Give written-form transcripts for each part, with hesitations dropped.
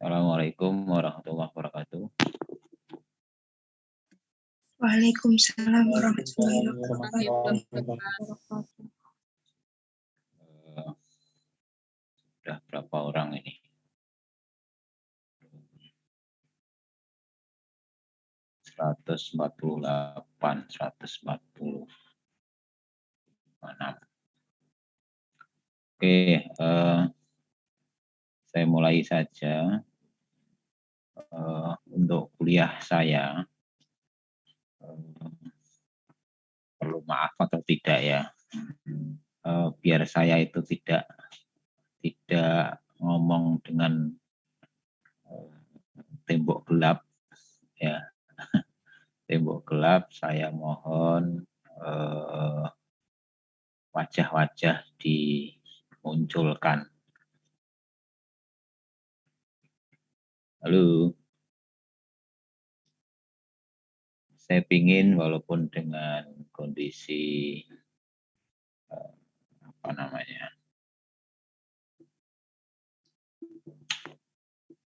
Assalamualaikum warahmatullahi wabarakatuh. Waalaikumsalam warahmatullahi wabarakatuh. Sudah berapa orang ini? 148, 146. Oke, saya mulai saja. Untuk kuliah saya, perlu maaf atau tidak ya, biar saya itu tidak ngomong dengan tembok gelap ya. Tembok gelap, saya mohon wajah-wajah dimunculkan. Halo. Saya ingin walaupun dengan kondisi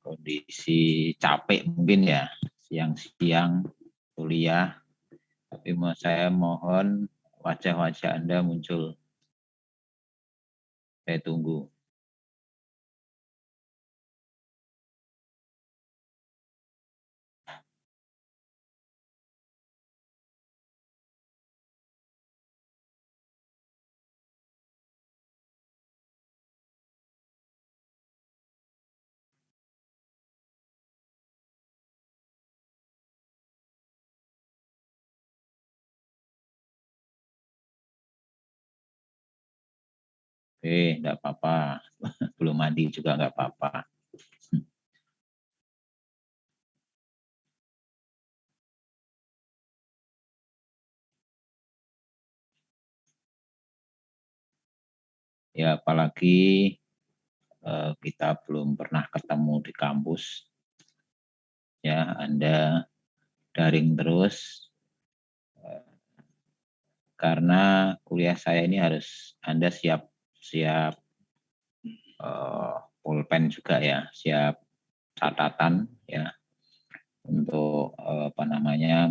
kondisi capek mungkin ya, siang-siang kuliah, tapi saya mohon wajah-wajah Anda muncul. Saya tunggu. Enggak apa-apa. Belum mandi juga enggak apa-apa. Ya, apalagi kita belum pernah ketemu di kampus. Ya, Anda daring terus. Karena kuliah saya ini harus Anda siap pulpen juga ya, siap catatan ya untuk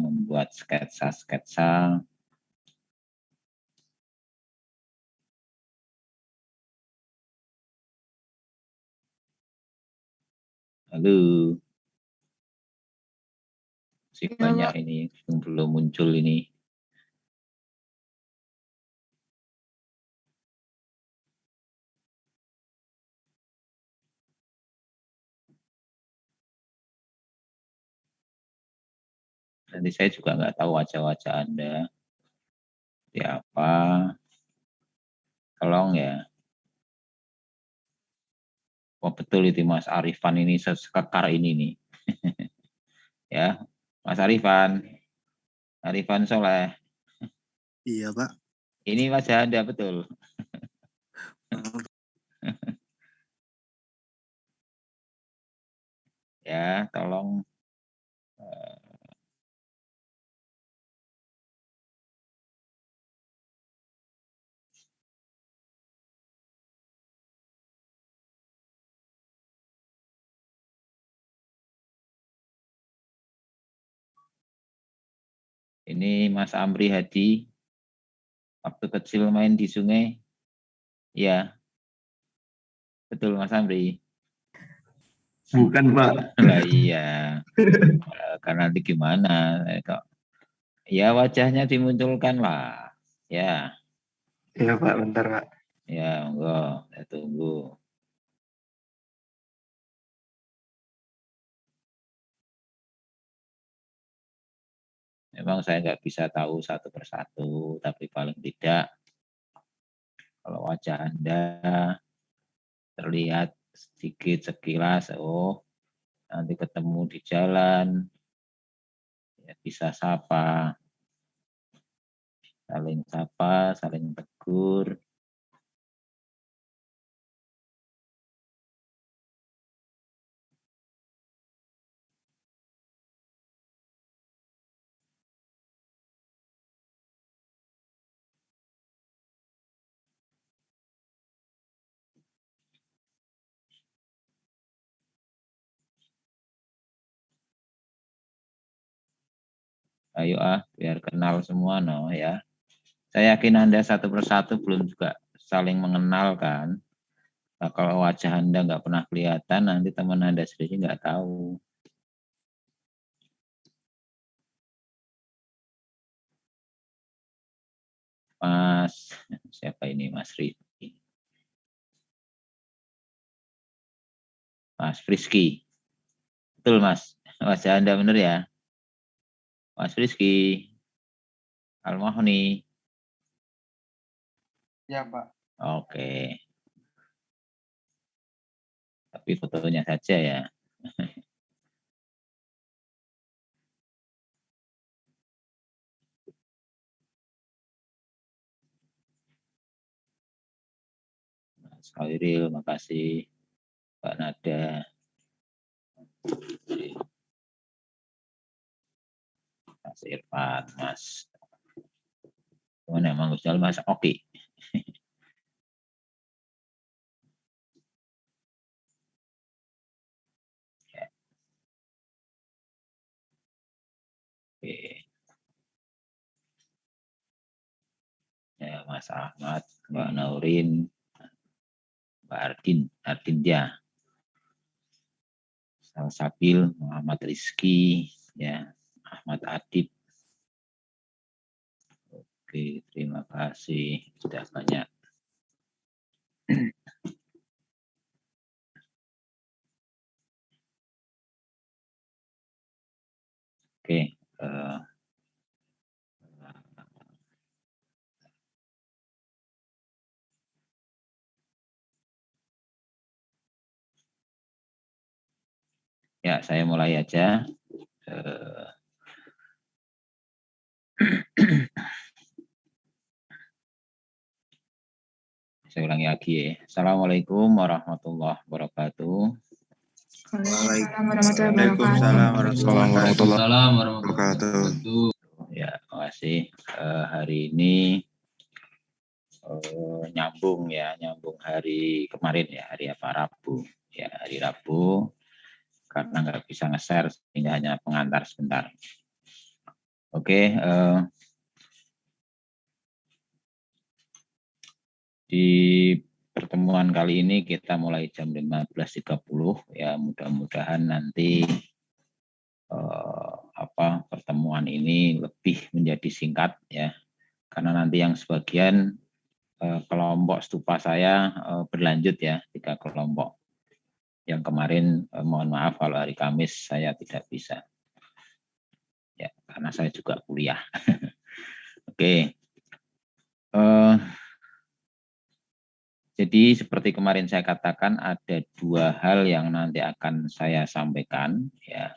membuat sketsa-sketsa. Halo. Si banyak ini yang belum muncul ini. Nanti saya juga nggak tahu wajah-wajah Anda. Siapa? Tolong ya. Oh betul itu Mas Arifan ini sekekar ini nih. Ya, Mas Arifan. Arifan Soleh. Iya, Pak. Ini wajah Anda betul. Ya, tolong ini Mas Amri Hadi. Waktu kecil main di sungai. Ya. Betul Mas Amri. Bukan, Pak. Lah iya. Karena nanti gimana? Ya wajahnya dimunculkan lah. Ya. Iya, Pak. Bentar, Pak. Ya, enggak. Saya tunggu. Memang saya nggak bisa tahu satu persatu, tapi paling tidak kalau wajah Anda terlihat sedikit sekilas, oh nanti ketemu di jalan, ya bisa sapa, saling tegur. Ayo biar kenal semua ya. Saya yakin Anda satu persatu belum juga saling mengenal kan. Nah, kalau wajah Anda nggak pernah kelihatan, nanti teman Anda sendiri nggak tahu. Mas, siapa ini Mas Rizky? Mas Frisky. Betul Mas, wajah Anda benar ya? Mas Frisky. Almahoni. Ya Pak. Oke. Tapi fotonya saja ya. Mas Khairil, makasih. Pak Nada. Mas Irfan, Mas. Mana Mang Gusal, Mas Oki. Ya. Oke. Ya, Mas Ahmad, Mbak Naurin, Mbak Ardinja, Salsabil, Muhammad Rizky, ya, Ahmad Adib. Oke, terima kasih. Sudah banyak. Oke. Ya, saya mulai aja. Saya ulangi lagi ya. Assalamualaikum warahmatullahi wabarakatuh. Waalaikumsalam warahmatullahi wabarakatuh. Ya, terima kasih. Hari ini nyambung hari kemarin ya, hari apa, Rabu. Ya, hari Rabu. Karena nggak bisa nge-share, sehingga hanya pengantar sebentar. Oke, di pertemuan kali ini kita mulai jam 15.30 ya, mudah-mudahan nanti pertemuan ini lebih menjadi singkat ya, karena nanti yang sebagian kelompok stupa saya berlanjut ya, 3 kelompok. Yang kemarin mohon maaf kalau hari Kamis saya tidak bisa ya, karena saya juga kuliah. Oke. Jadi seperti kemarin saya katakan, ada 2 hal yang nanti akan saya sampaikan ya.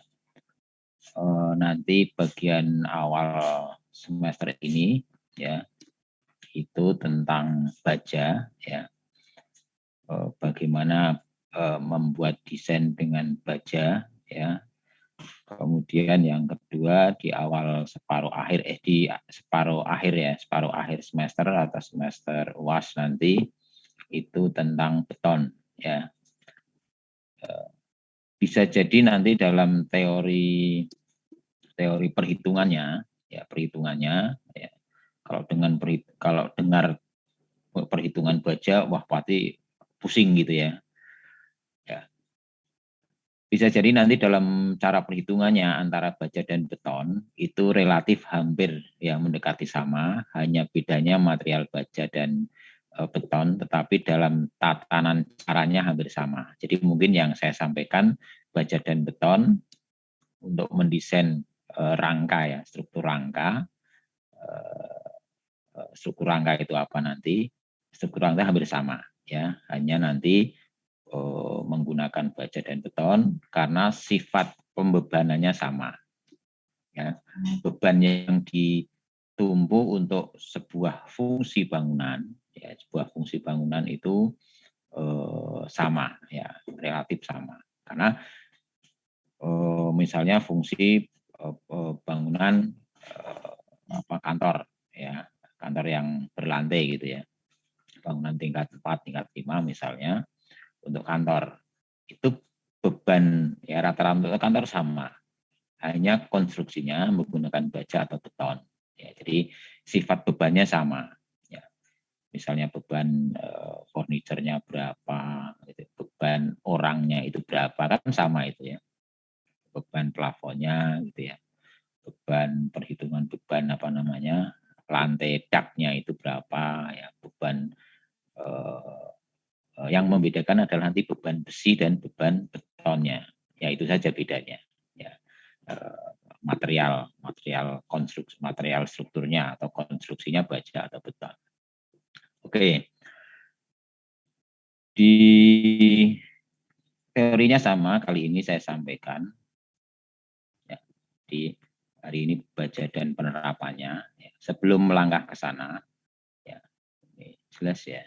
Nanti bagian awal semester ini ya, itu tentang baja ya. Bagaimana membuat desain dengan baja ya. Kemudian yang kedua di awal separuh akhir separuh akhir semester atau semester UAS nanti itu tentang beton ya. Bisa jadi nanti dalam teori perhitungannya ya, kalau dengar perhitungan baja, wah pasti pusing gitu ya. Bisa jadi nanti dalam cara perhitungannya antara baja dan beton itu relatif hampir ya, mendekati sama, hanya bedanya material baja dan beton, tetapi dalam tatanan caranya hampir sama. Jadi mungkin yang saya sampaikan baja dan beton untuk mendesain rangka ya, struktur rangka. Struktur rangka itu apa nanti? Struktur rangka hampir sama ya, hanya nanti menggunakan baja dan beton karena sifat pembebanannya sama. Ya, beban yang ditumpu untuk sebuah fungsi bangunan, ya, sebuah fungsi bangunan itu sama, ya, relatif sama. Karena misalnya fungsi bangunan kantor, ya, kantor yang berlantai gitu ya, bangunan tingkat 4, tingkat 5 misalnya. Untuk kantor itu beban ya rata-rata kantor sama, hanya konstruksinya menggunakan baja atau beton. Ya, jadi sifat bebannya sama. Ya. Misalnya beban furniturnya berapa, gitu. Beban orangnya itu berapa, kan sama itu ya. Beban plafonnya gitu ya. Beban perhitungan beban apa namanya, lantai daknya itu berapa ya, beban yang membedakan adalah nanti beban besi dan beban betonnya. Ya itu saja bedanya. Ya. Material konstruksi, material strukturnya atau konstruksinya baja atau beton. Oke. Di teorinya sama, kali ini saya sampaikan. Ya, di hari ini baja dan penerapannya. Ya, sebelum melangkah ke sana, ya, ini jelas ya.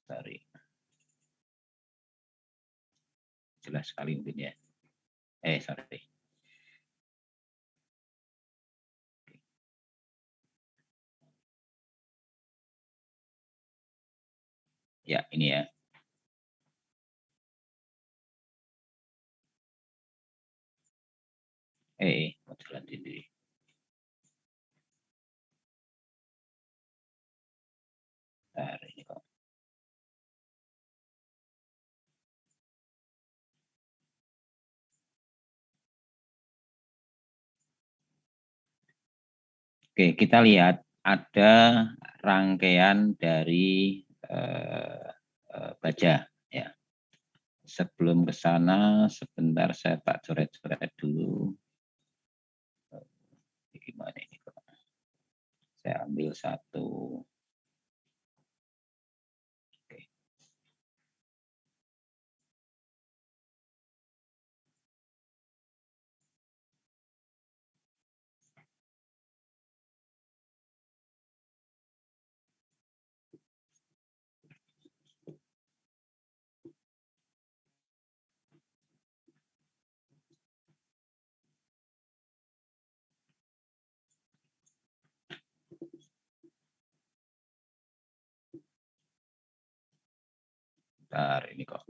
Sorry. Jelas sekali mungkin ya. Sorry. Ya, ini ya. Mau jalan sendiri. Bentar, ini kok. Oke, kita lihat ada rangkaian dari baja. Ya. Sebelum ke sana, sebentar saya tak coret-coret dulu. Gimana ini? Saya ambil satu. Oke. Bentar, ini kok.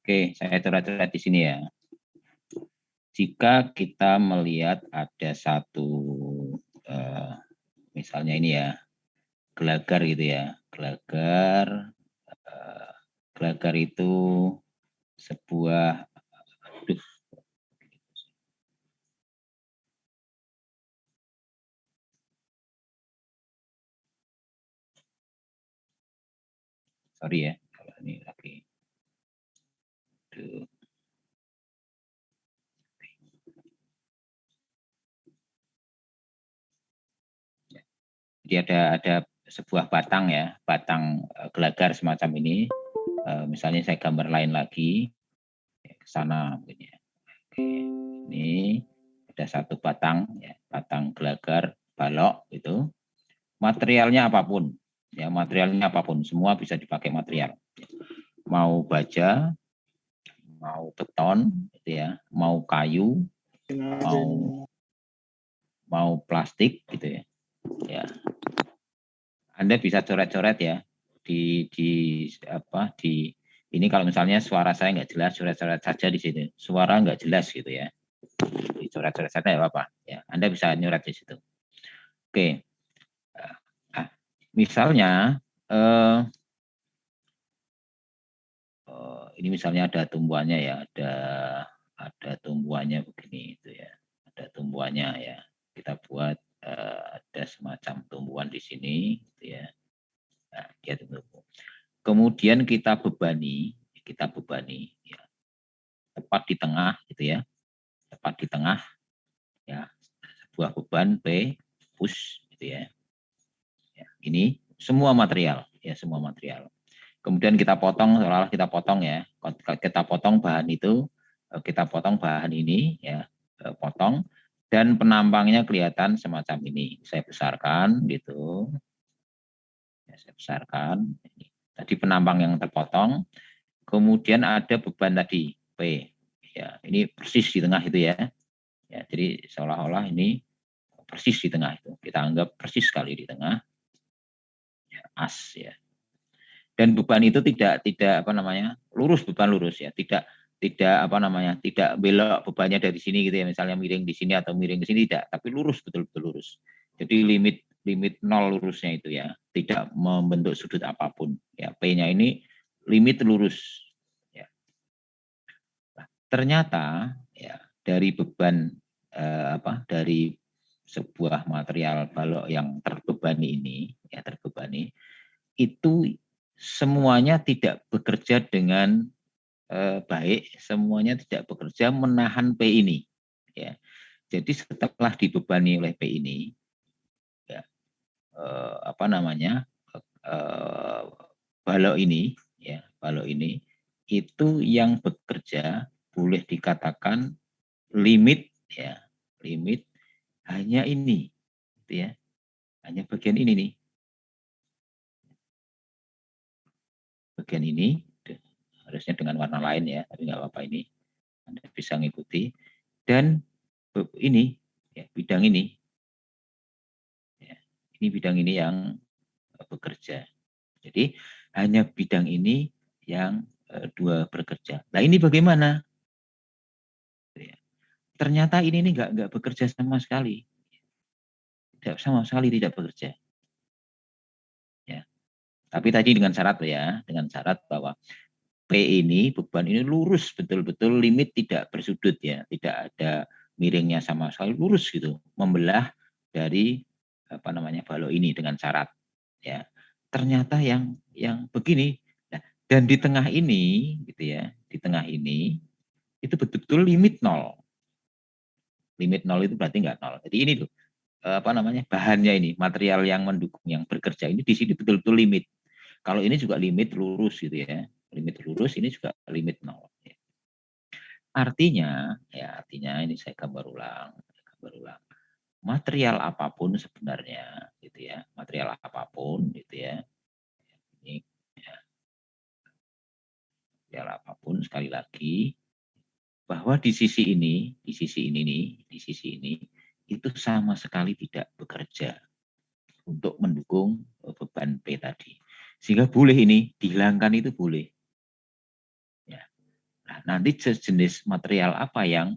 Oke, saya coret-coret di sini ya. Jika kita melihat ada satu, misalnya ini ya, gelagar gitu ya. Gelagar itu sebuah, sorry ya, kalau ini lagi. Jadi ada sebuah batang ya, batang gelagar semacam ini. Misalnya saya gambar lain lagi ke sana mungkin ya. Oke, ini ada satu batang ya, batang gelagar balok itu. Materialnya apapun, ya materialnya apapun, semua bisa dipakai material. Mau baja, mau beton, gitu ya, mau kayu, mau plastik, gitu ya. Ya, Anda bisa coret-coret ya di ini kalau misalnya suara saya nggak jelas, coret-coret saja di sini. Suara nggak jelas gitu ya, dicoret-coret saja ya apa? Ya, Anda bisa nyoret di situ. Oke. Misalnya ini misalnya ada tumbuhannya ya, ada tumbuhannya begini itu ya, ada tumbuhannya ya. Kita buat ada semacam tumbuhan di sini, gitu ya. Nah, dia tumbuh. Kemudian kita bebani ya, tepat di tengah, gitu ya, tepat di tengah, ya, sebuah beban P push, gitu ya. Ya, ini semua material, ya semua material. kemudian kita potong, seolah-olah kita potong ya, kita potong bahan itu, kita potong bahan ini ya, potong, dan penampangnya kelihatan semacam ini. Saya besarkan gitu, ya, saya besarkan. Tadi penampang yang terpotong, kemudian ada beban tadi P, ya ini persis di tengah itu ya, ya jadi seolah-olah ini persis di tengah itu, kita anggap persis sekali di tengah, ya, as ya. Dan beban itu tidak apa namanya lurus, beban lurus ya, tidak apa namanya tidak belok bebannya dari sini gitu ya, misalnya miring di sini atau miring ke sini, tidak, tapi lurus, betul-betul lurus. Jadi limit nol lurusnya itu ya, tidak membentuk sudut apapun ya. P-nya ini limit lurus ya. Nah, ternyata ya dari beban dari sebuah material balok yang terbebani ini ya, terbebani itu semuanya tidak bekerja dengan baik, semuanya tidak bekerja menahan P ini. Ya. Jadi setelah dibebani oleh P ini, ya, balok ini, ya, balok ini itu yang bekerja boleh dikatakan limit, ya, limit hanya ini, gitu ya, hanya bagian ini nih, bagian ini. Harusnya dengan warna lain ya, tapi nggak apa-apa, ini Anda bisa mengikuti. Dan ini ya, bidang ini ya, ini bidang ini yang bekerja. Jadi hanya bidang ini yang dua bekerja. Nah ini bagaimana? Ternyata ini nggak bekerja sama sekali, sama sekali tidak bekerja. Ya. Tapi tadi dengan syarat ya, dengan syarat bahwa P ini, beban ini lurus betul-betul, limit tidak bersudut ya, tidak ada miringnya sama sekali, lurus gitu, membelah dari apa namanya balok ini dengan syarat ya. Ternyata yang begini, nah, dan di tengah ini gitu ya, di tengah ini itu betul-betul limit nol. Limit nol itu berarti nggak nol. Jadi ini tuh apa namanya bahannya ini, material yang mendukung yang bekerja ini di sini betul-betul limit. Kalau ini juga limit lurus gitu ya, limit lurus, ini juga limit nol. Artinya, ya artinya ini saya gambar ulang. Material apapun sebenarnya, gitu ya, material apapun, gitu ya, ini ya, material apapun sekali lagi, bahwa di sisi ini itu sama sekali tidak bekerja untuk mendukung beban P tadi. Sehingga boleh ini dihilangkan, itu boleh. Ya. Nah, nanti jenis material apa yang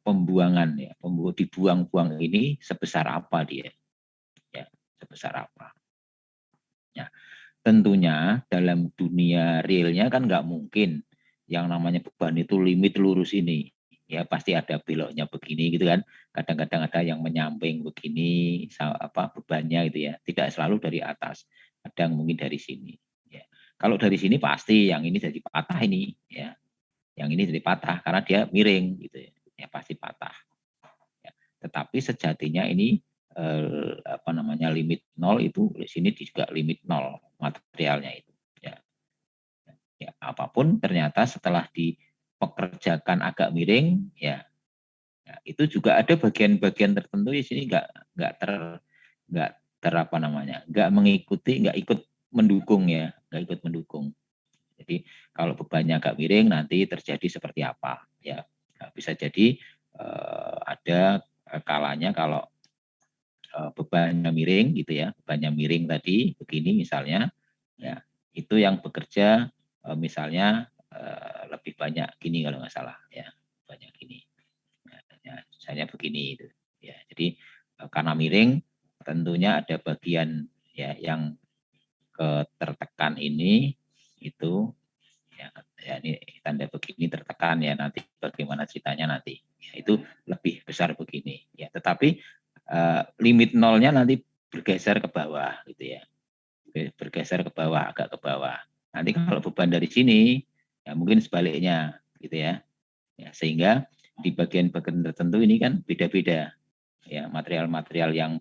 pembuangan ya, dibuang-buang ini sebesar apa dia? Ya, sebesar apa? Ya, tentunya dalam dunia realnya kan nggak mungkin yang namanya beban itu limit lurus ini. Ya pasti ada beloknya begini gitu kan. Kadang-kadang ada yang menyamping begini apa bebannya gitu ya. Tidak selalu dari atas. Kadang mungkin dari sini. Ya. Kalau dari sini pasti yang ini jadi patah ini ya. Yang ini jadi patah karena dia miring gitu ya. Ya pasti patah. Ya. Tetapi sejatinya ini apa namanya limit nol itu di sini juga limit nol materialnya itu. Ya. Ya, apapun ternyata setelah dipekerjakan agak miring ya, ya itu juga ada bagian-bagian tertentu di sini nggak ter apa namanya nggak mengikuti, nggak ikut mendukung ya, nggak ikut mendukung. Jadi kalau bebannya agak miring nanti terjadi seperti apa ya, nah, bisa jadi ada kalanya kalau bebannya miring gitu ya, bebannya miring tadi begini misalnya ya, itu yang bekerja misalnya lebih banyak gini kalau nggak salah ya, banyak gini ya, misalnya begini itu ya. Jadi karena miring tentunya ada bagian ya yang tertekan ini itu ya, ya ini tanda begini tertekan ya, nanti bagaimana ceritanya nanti ya, itu lebih besar begini ya, tetapi limit nolnya nanti bergeser ke bawah gitu ya, bergeser ke bawah, agak ke bawah. Nanti kalau beban dari sini ya mungkin sebaliknya gitu ya, ya sehingga di bagian-bagian tertentu ini kan beda-beda ya, material-material yang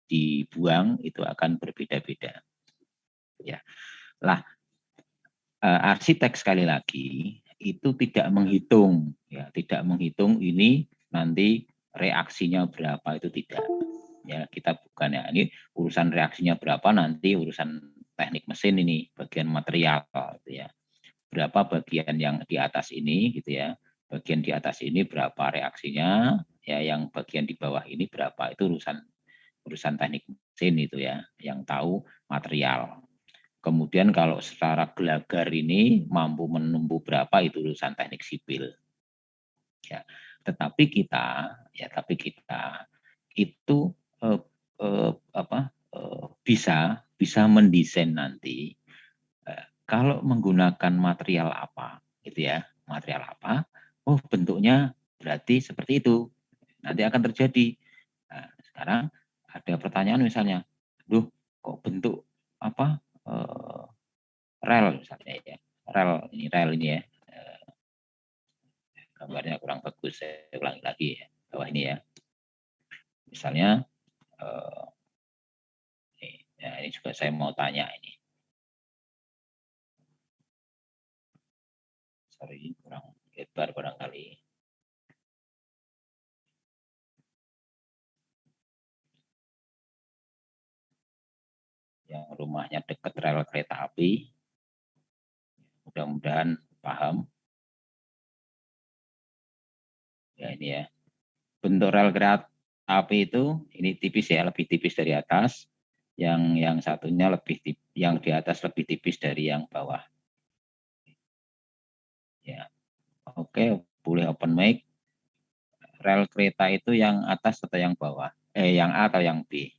dibuang itu akan berbeda-beda ya. Lah arsitek sekali lagi itu tidak menghitung, ya, tidak menghitung ini nanti reaksinya berapa, itu tidak. Ya, kita bukan, ya, ini urusan reaksinya berapa nanti urusan teknik mesin, ini bagian material gitu ya. Berapa bagian yang di atas ini gitu ya. Bagian di atas ini berapa reaksinya, ya, yang bagian di bawah ini berapa, itu urusan teknik mesin itu ya, yang tahu material. Kemudian kalau secara gelagar ini mampu menumbuh berapa, itu urusan teknik sipil. Ya, tapi kita itu bisa mendesain nanti kalau menggunakan material apa, gitu ya, material apa, oh bentuknya berarti seperti itu, nanti akan terjadi. Nah, sekarang ada pertanyaan misalnya, duh kok bentuk apa rel misalnya ya, rel ini ya, gambarnya kurang bagus, saya ulangi lagi ya, bawah ini ya, misalnya ini juga saya mau tanya ini, sorry kurang lebar barangkali. Yang rumahnya dekat rel kereta api, mudah-mudahan paham. Ya ini ya, bentuk rel kereta api itu ini tipis ya, lebih tipis dari atas. Yang satunya yang di atas lebih tipis dari yang bawah. Ya, oke, boleh open mic. Rel kereta itu yang atas atau yang bawah? Yang A atau yang B?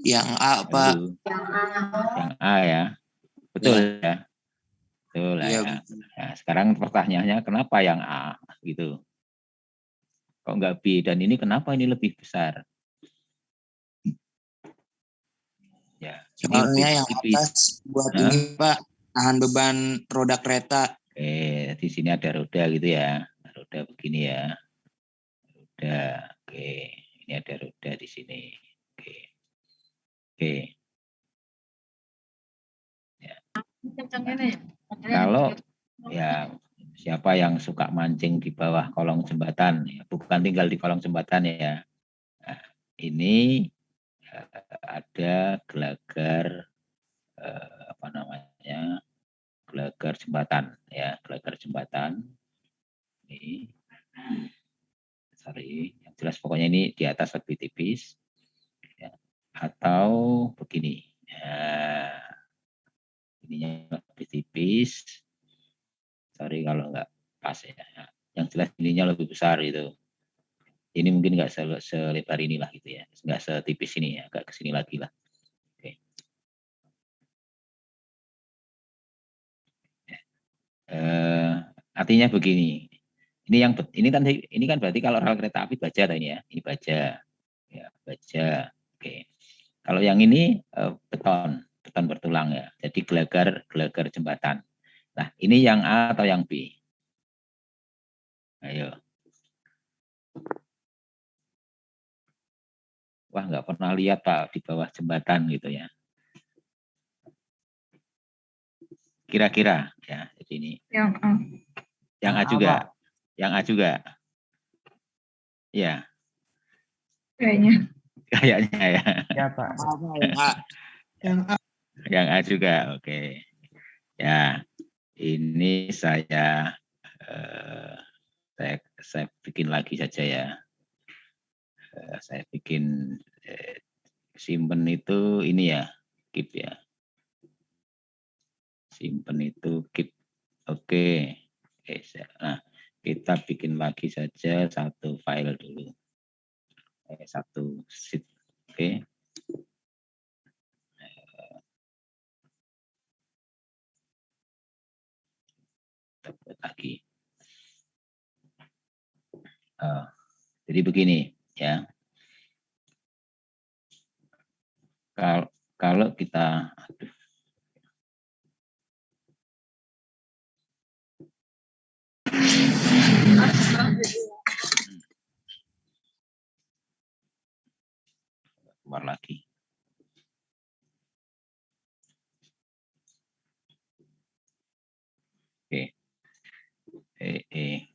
Yang A, Pak. Yang A ya, betul ya. Betul lah ya. Nah, sekarang pertanyaannya kenapa yang A gitu? Kok nggak B, dan ini kenapa ini lebih besar? Ya, soalnya yang atas buat ini Pak, tahan beban roda kereta. Di sini ada roda gitu ya, roda begini ya, roda. Ini ada roda di sini. Ya. Kalau ya siapa yang suka mancing di bawah kolong jembatan, ya, bukan tinggal di kolong jembatan ya. Nah, ini ada gelagar apa namanya, gelagar jembatan ya, gelagar jembatan ini, sorry, yang jelas pokoknya ini di atas lebih tipis ya. Atau begini ya, ininya lebih tipis, sorry kalau nggak pas ya, yang jelas ininya lebih besar itu. Ini mungkin nggak selebar inilah gitu ya, nggak setipis ini ya, agak kesini lagi lah. Oke. Artinya begini, ini kan berarti kalau rel kereta api baja ini ya, ini baja ya, baja. Oke, kalau yang ini beton bertulang ya, jadi gelagar jembatan. Nah, ini yang A atau yang B? Ayo. Wah, nggak pernah lihat Pak di bawah jembatan gitu ya. Kira-kira ya, jadi ini. Yang A. Yang A juga. Yang A juga. Ya. Kayaknya. Kayaknya ya. Ya Pak. Yang A. Yang A. Yang A juga, oke. Ya, ini saya bikin lagi saja ya. Saya bikin simpen itu ini ya, keep ya. Simpen itu keep. Oke. Nah, kita bikin lagi saja satu file dulu. Satu sheet. Oke. Kita buat lagi. Jadi begini ya. Kalau kita keluar lagi. Oke.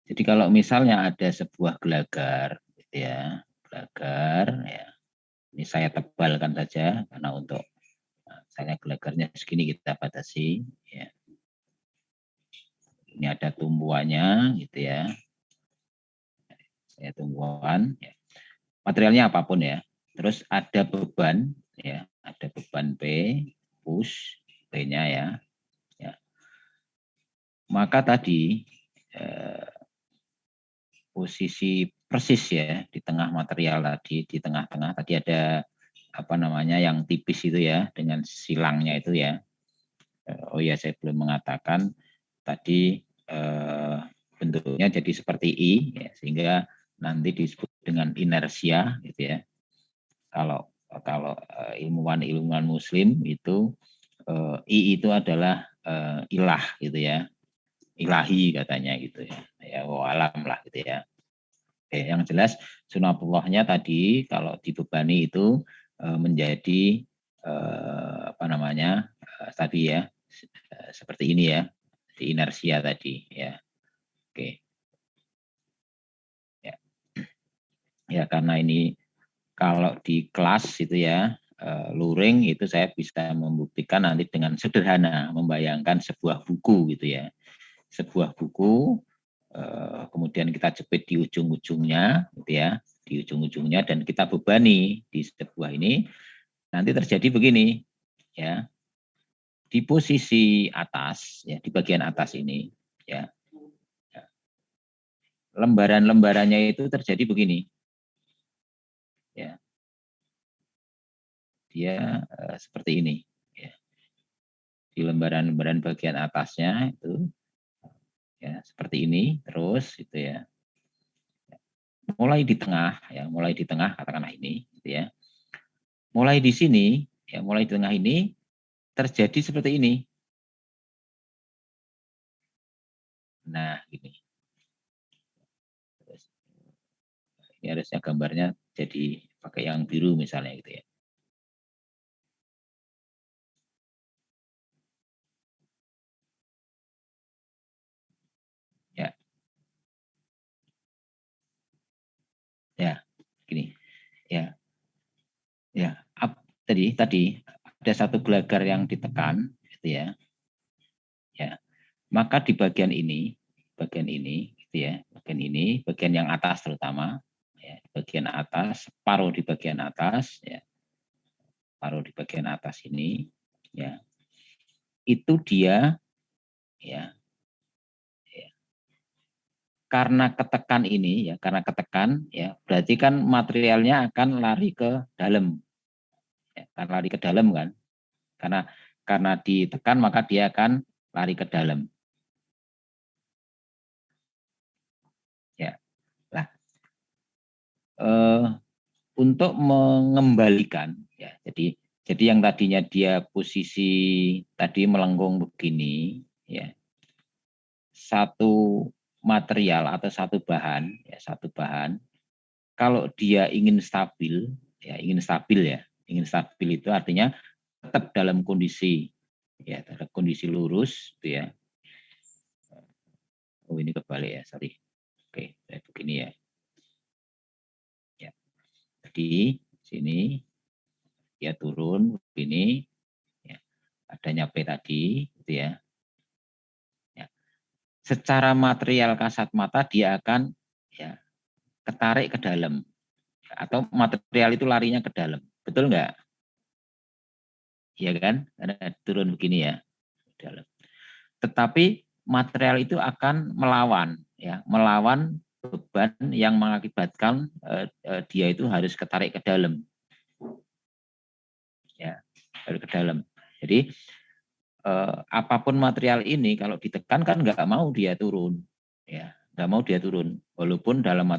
Jadi kalau misalnya ada sebuah gelagar, gitu ya, gelagar, ya, ini saya tebalkan saja karena untuk misalnya gelagarnya segini kita batasi, ya. Ini ada tumbuhannya, gitu ya. Saya tumbuhan, ya. Materialnya apapun ya. Terus ada beban, ya, ada beban P, push, P-nya ya. Maka tadi posisi persis ya di tengah material tadi, di tengah-tengah tadi ada apa namanya yang tipis itu ya dengan silangnya itu ya. Oh ya, saya belum mengatakan tadi bentuknya jadi seperti I ya, sehingga nanti disebut dengan inersia gitu ya. Kalau ilmuwan muslim itu I itu adalah ilah gitu ya. Ilahi katanya gitu ya. Ya alam lah gitu ya. Oke, yang jelas sunatullahnya tadi kalau dibebani itu menjadi apa namanya tadi ya seperti ini ya, di inersia tadi ya. Oke. Ya. Ya karena ini kalau di kelas itu ya luring itu saya bisa membuktikan nanti dengan sederhana membayangkan sebuah buku gitu ya. Sebuah buku kemudian kita jepit di ujung-ujungnya gitu ya, di ujung-ujungnya dan kita bebani di sebuah ini, nanti terjadi begini ya. Di posisi atas ya, di bagian atas ini ya. Lembaran-lembarannya itu terjadi begini. Ya. Dia seperti ini ya. Di lembaran-lembaran bagian atasnya itu ya seperti ini terus gitu ya. Mulai di tengah ya, mulai di tengah katakanlah ini gitu ya. Mulai di sini ya, mulai di tengah ini terjadi seperti ini. Nah, ini. Ini harusnya gambarnya jadi pakai yang biru misalnya gitu ya. Ya. Ya, gini. Ya. Ya, tadi ada satu gelagar yang ditekan gitu ya. Ya. Maka di bagian ini gitu ya, bagian yang atas terutama ya, bagian atas, paruh di bagian atas ya. Paruh di bagian atas ini ya. Itu dia ya. Karena ketekan ini ya, karena ketekan ya, berarti kan materialnya akan lari ke dalam. Ya, akan lari ke dalam kan. Karena ditekan maka dia akan lari ke dalam. Ya. Lah. Untuk mengembalikan ya, jadi yang tadinya dia posisi tadi melengkung begini ya. Satu material atau satu bahan kalau dia ingin stabil ingin stabil itu artinya tetap dalam kondisi lurus gitu ya. Oh ini kebalik ya, sorry. Oke, begini ya. Ya. Jadi sini dia turun begini ya. Adanya P tadi gitu ya. Secara material kasat mata dia akan ya ketarik ke dalam atau material itu larinya ke dalam, betul nggak? Iya kan? Karena turun begini ya, dalam. Tetapi material itu akan melawan beban yang mengakibatkan dia itu harus ketarik ke dalam, ya harus ke dalam. Jadi apapun material ini kalau ditekan kan nggak mau dia turun, ya nggak mau dia turun. Walaupun dalam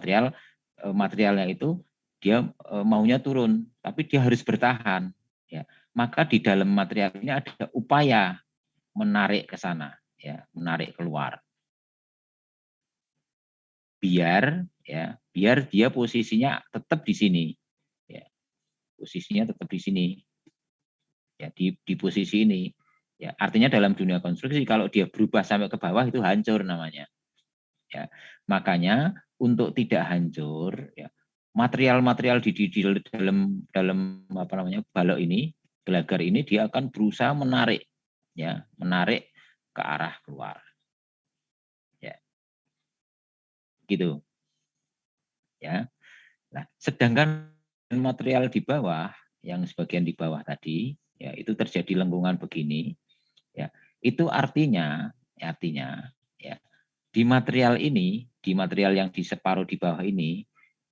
materialnya itu dia maunya turun, tapi dia harus bertahan. Ya, maka di dalam materialnya ada upaya menarik ke sana, ya menarik keluar. biar dia posisinya tetap di sini, ya, posisinya tetap di sini, ya, di posisi ini, ya. Artinya dalam dunia konstruksi kalau dia berubah sampai ke bawah itu hancur namanya, ya. Makanya untuk tidak hancur, ya, material-material di dalam apa namanya balok ini, gelagar ini, dia akan berusaha menarik, ya, menarik ke arah keluar, ya, gitu, ya. Nah, sedangkan material di bawah, yang sebagian di bawah tadi, ya, itu terjadi lengkungan begini, ya, itu artinya ya, di material ini, di material yang di separuh di bawah ini,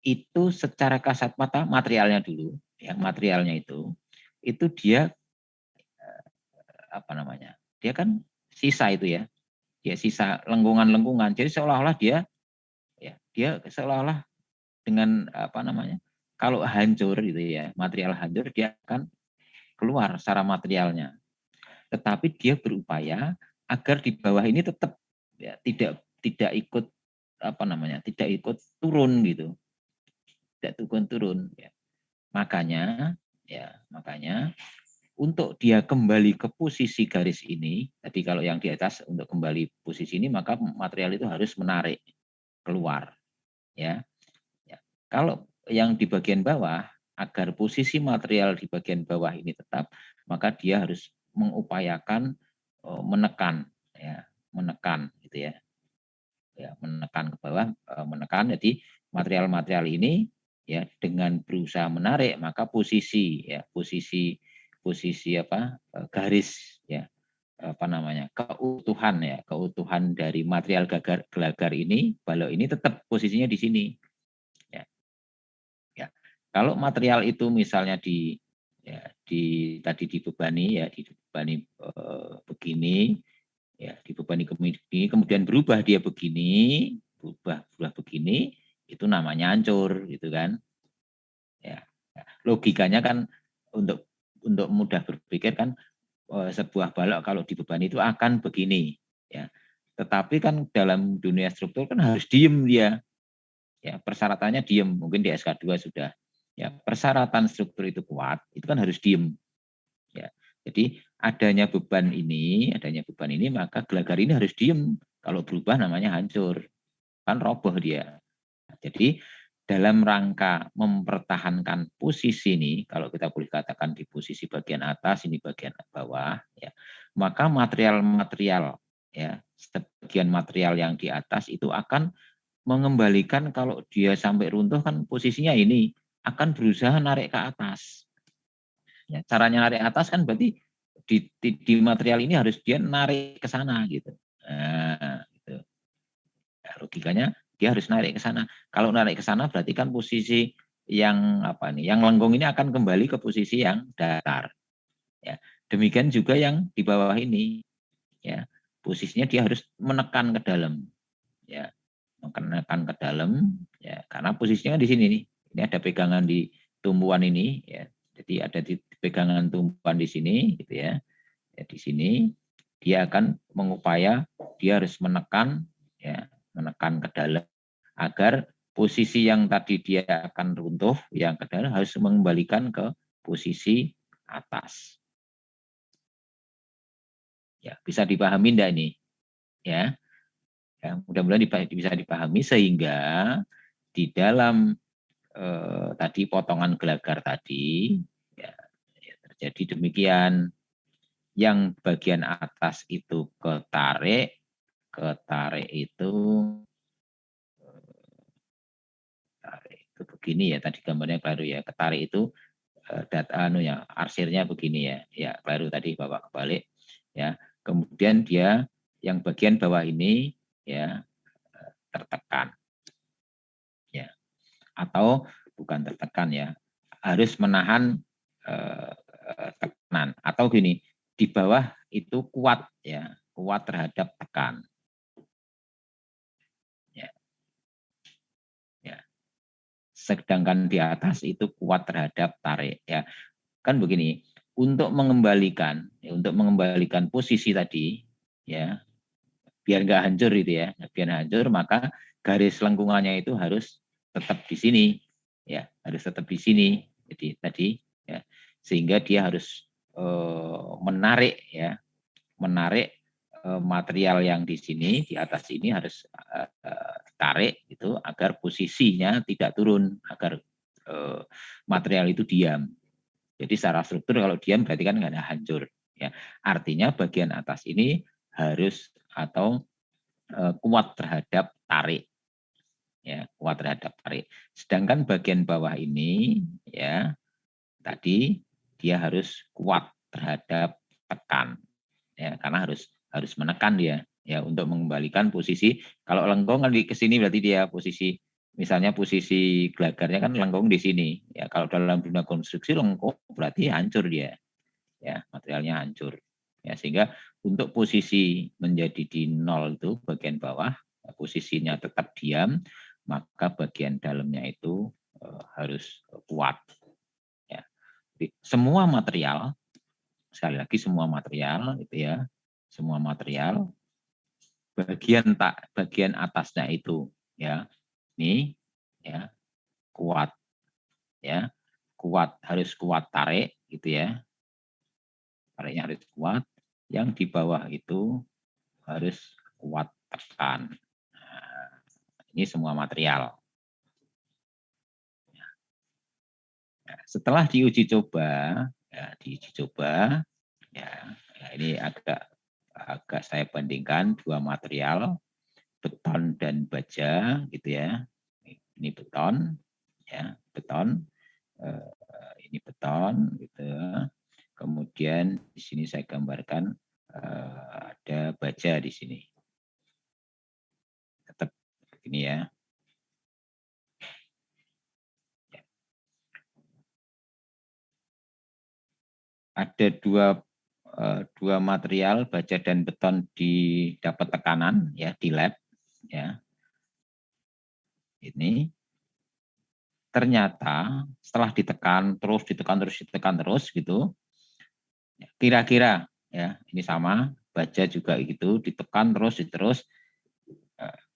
itu secara kasat mata materialnya dulu, ya, materialnya itu dia apa namanya? Dia kan sisa itu ya, dia sisa lengkungan-lengkungan. Jadi seolah-olah dia seolah-olah dengan apa namanya? Kalau hancur gitu ya, material hancur, dia akan keluar secara materialnya. Tetapi dia berupaya agar di bawah ini tetap, ya, tidak ikut apa namanya? Tidak ikut turun gitu. Tidak turun, ya. Makanya untuk dia kembali ke posisi garis ini, tadi kalau yang di atas untuk kembali posisi ini, maka material itu harus menarik keluar, ya. Ya. Kalau yang di bagian bawah, agar posisi material di bagian bawah ini tetap, maka dia harus mengupayakan menekan, ya, menekan gitu ya. Ya, menekan ke bawah, menekan. Jadi material-material ini, ya, dengan berusaha menarik, maka posisi apa, garis, ya, apa namanya, keutuhan dari material gelagar ini, balok ini tetap posisinya di sini, ya. Ya. Kalau material itu misalnya tadi dibebani, ya, begini, ya, dibebani kemudian berubah dia begini, berubah begini, itu namanya hancur gitu kan, ya. Logikanya kan untuk mudah berpikir kan, sebuah balok kalau dibebani itu akan begini, ya. Tetapi kan dalam dunia struktur kan harus diem dia, ya, persyaratannya diem. Mungkin di SK2 sudah, ya, persyaratan struktur itu kuat, itu kan harus diem, ya. Jadi adanya beban ini, maka gelagar ini harus diem. Kalau berubah namanya hancur, kan roboh dia. Jadi dalam rangka mempertahankan posisi ini, kalau kita boleh katakan di posisi bagian atas, ini bagian bawah, ya, maka material-material, ya, sebagian material yang di atas itu akan mengembalikan, kalau dia sampai runtuh kan posisinya ini, akan berusaha narik ke atas. Ya, caranya narik atas kan berarti di material ini harus dia narik ke sana gitu. Nah, gitu. Nah, logikanya dia harus narik ke sana. Kalau narik ke sana berarti kan posisi yang yang lengkung ini akan kembali ke posisi yang datar. Ya. Demikian juga yang di bawah ini, ya, posisinya dia harus menekan ke dalam, ya, menekan ke dalam, ya, karena posisinya di sini nih. Ini ada pegangan di tumpuan ini, ya. Jadi ada di pegangan tumpuan di sini, gitu ya. Ya, di sini dia akan mengupaya, dia harus menekan, ya, menekan ke dalam agar posisi yang tadi dia akan runtuh, yang ke dalam harus mengembalikan ke posisi atas. Ya, bisa dipahami enggak ini? Ya. Ya, mudah-mudahan bisa dipahami sehingga di dalam tadi potongan gelagar tadi, ya, terjadi demikian. Yang bagian atas itu ketarik itu begini ya, tadi gambarnya baru ya, ketarik itu arsirnya begini ya, ya baru tadi bawa kebalik, ya. Kemudian dia yang bagian bawah ini, ya, tertekan, ya, atau bukan tertekan, ya, harus menahan tekanan, atau gini, di bawah itu kuat, ya, kuat terhadap tekan, ya, ya. Sedangkan di atas itu kuat terhadap tarik, ya. Kan begini, untuk mengembalikan posisi tadi, ya, biar nggak hancur itu ya, biar hancur, maka garis lengkungannya itu harus tetap di sini, ya, harus tetap di sini. Jadi tadi, ya, sehingga dia harus menarik, ya, menarik material yang di sini, di atas ini harus tarik itu agar posisinya tidak turun, agar material itu diam. Jadi secara struktur kalau diam berarti kan nggak ada hancur. Ya, artinya bagian atas ini harus atau kuat terhadap tarik, ya, kuat terhadap tarik. Sedangkan bagian bawah ini, ya, tadi dia harus kuat terhadap tekan, ya, karena harus menekan dia, ya, untuk mengembalikan posisi. Kalau lengkung kan ke sini berarti dia posisi, misalnya posisi gelagarnya kan lengkung di sini, ya. Kalau dalam dunia konstruksi lengkung berarti hancur dia, ya, materialnya hancur, ya, sehingga untuk posisi menjadi di nol itu bagian bawah, posisinya tetap diam, maka bagian dalamnya itu harus kuat, ya. Jadi, semua material, sekali lagi semua material itu, ya, semua material bagian atasnya itu, ya, ini, ya, kuat, ya, kuat, harus kuat tarik gitu, ya, tariknya harus kuat. Yang di bawah itu harus kuat tekan. Nah, ini semua material. Nah, setelah diuji coba, ya, ya, ini agak saya bandingkan dua material, beton dan baja, gitu, ya. Ini beton, ya, beton. Ini beton, gitu. Kemudian di sini saya gambarkan ada baja di sini. Tetap begini, ya. Ada dua material baja dan beton dapat tekanan, ya, di lab, ya. Ini ternyata setelah ditekan terus gitu, kira-kira, ya, ini sama baja juga gitu, ditekan terus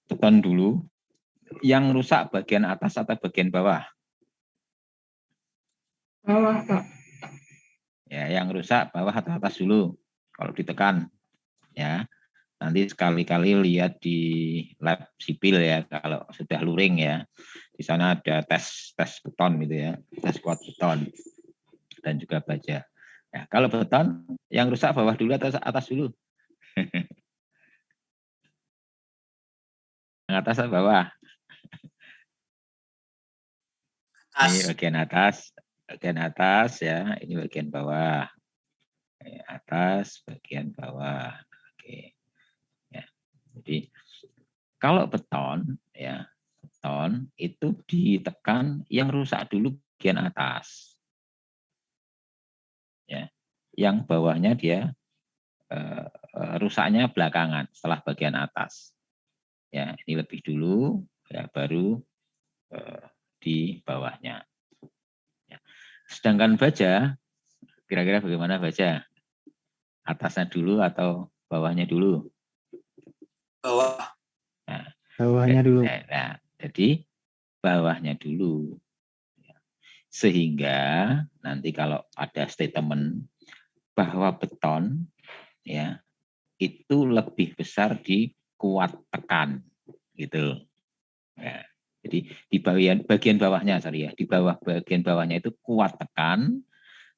beton dulu, yang rusak bagian atas atau bagian bawah? Bawah, Pak. Ya, yang rusak bawah atau atas dulu kalau ditekan, ya. Nanti sekali-kali lihat di lab sipil, ya, kalau sudah luring, ya. Di sana ada tes beton gitu, ya, tes kuat beton dan juga baja. Ya, kalau beton yang rusak bawah dulu atau atas dulu? Yang atas atau bawah? Ini bagian atas, ya. Ini bagian bawah. Atas, bagian bawah. Oke. Ya. Jadi kalau beton, ya, beton itu ditekan yang rusak dulu bagian atas, ya. Yang bawahnya dia rusaknya belakangan setelah bagian atas. Ya, ini lebih dulu, ya, baru di bawahnya. Ya. Sedangkan baja, kira-kira bagaimana baja? Atasnya dulu atau bawahnya dulu? Bawah. Nah, Bawahnya dulu. Nah, jadi bawahnya dulu. Sehingga nanti kalau ada statement bahwa beton, ya, itu lebih besar di kuat tekan, gitu. Ya, jadi di bagian bawahnya, sorry, ya, di bagian bawahnya itu kuat tekan,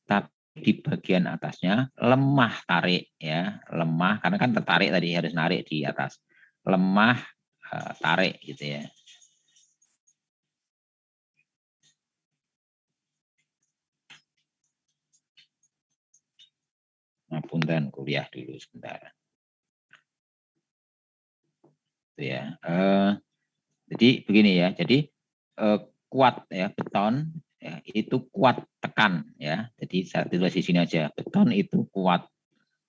tapi di bagian atasnya lemah tarik, ya, lemah karena kan tertarik tadi harus narik di atas, lemah tarik, gitu, ya. Ngapunten, kuliah dulu sebentar. Itu, ya. Jadi begini, ya. Jadi kuat, ya, beton, ya, itu kuat tekan, ya. Jadi saya tulis di sini aja, beton itu kuat,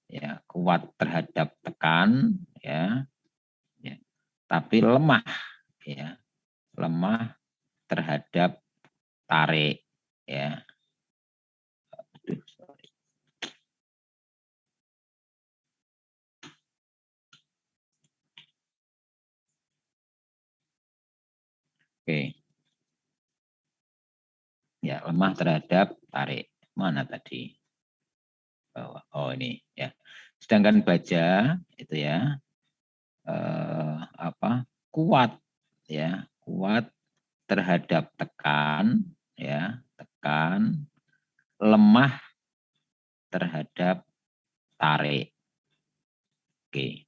ya, kuat terhadap tekan, ya, ya. Tapi lemah, ya, lemah terhadap tarik, ya. Oke. Ya, lemah terhadap tarik. Mana tadi? Oh, ini ya. Sedangkan baja itu ya kuat ya, kuat terhadap tekan ya, tekan, lemah terhadap tarik. Oke.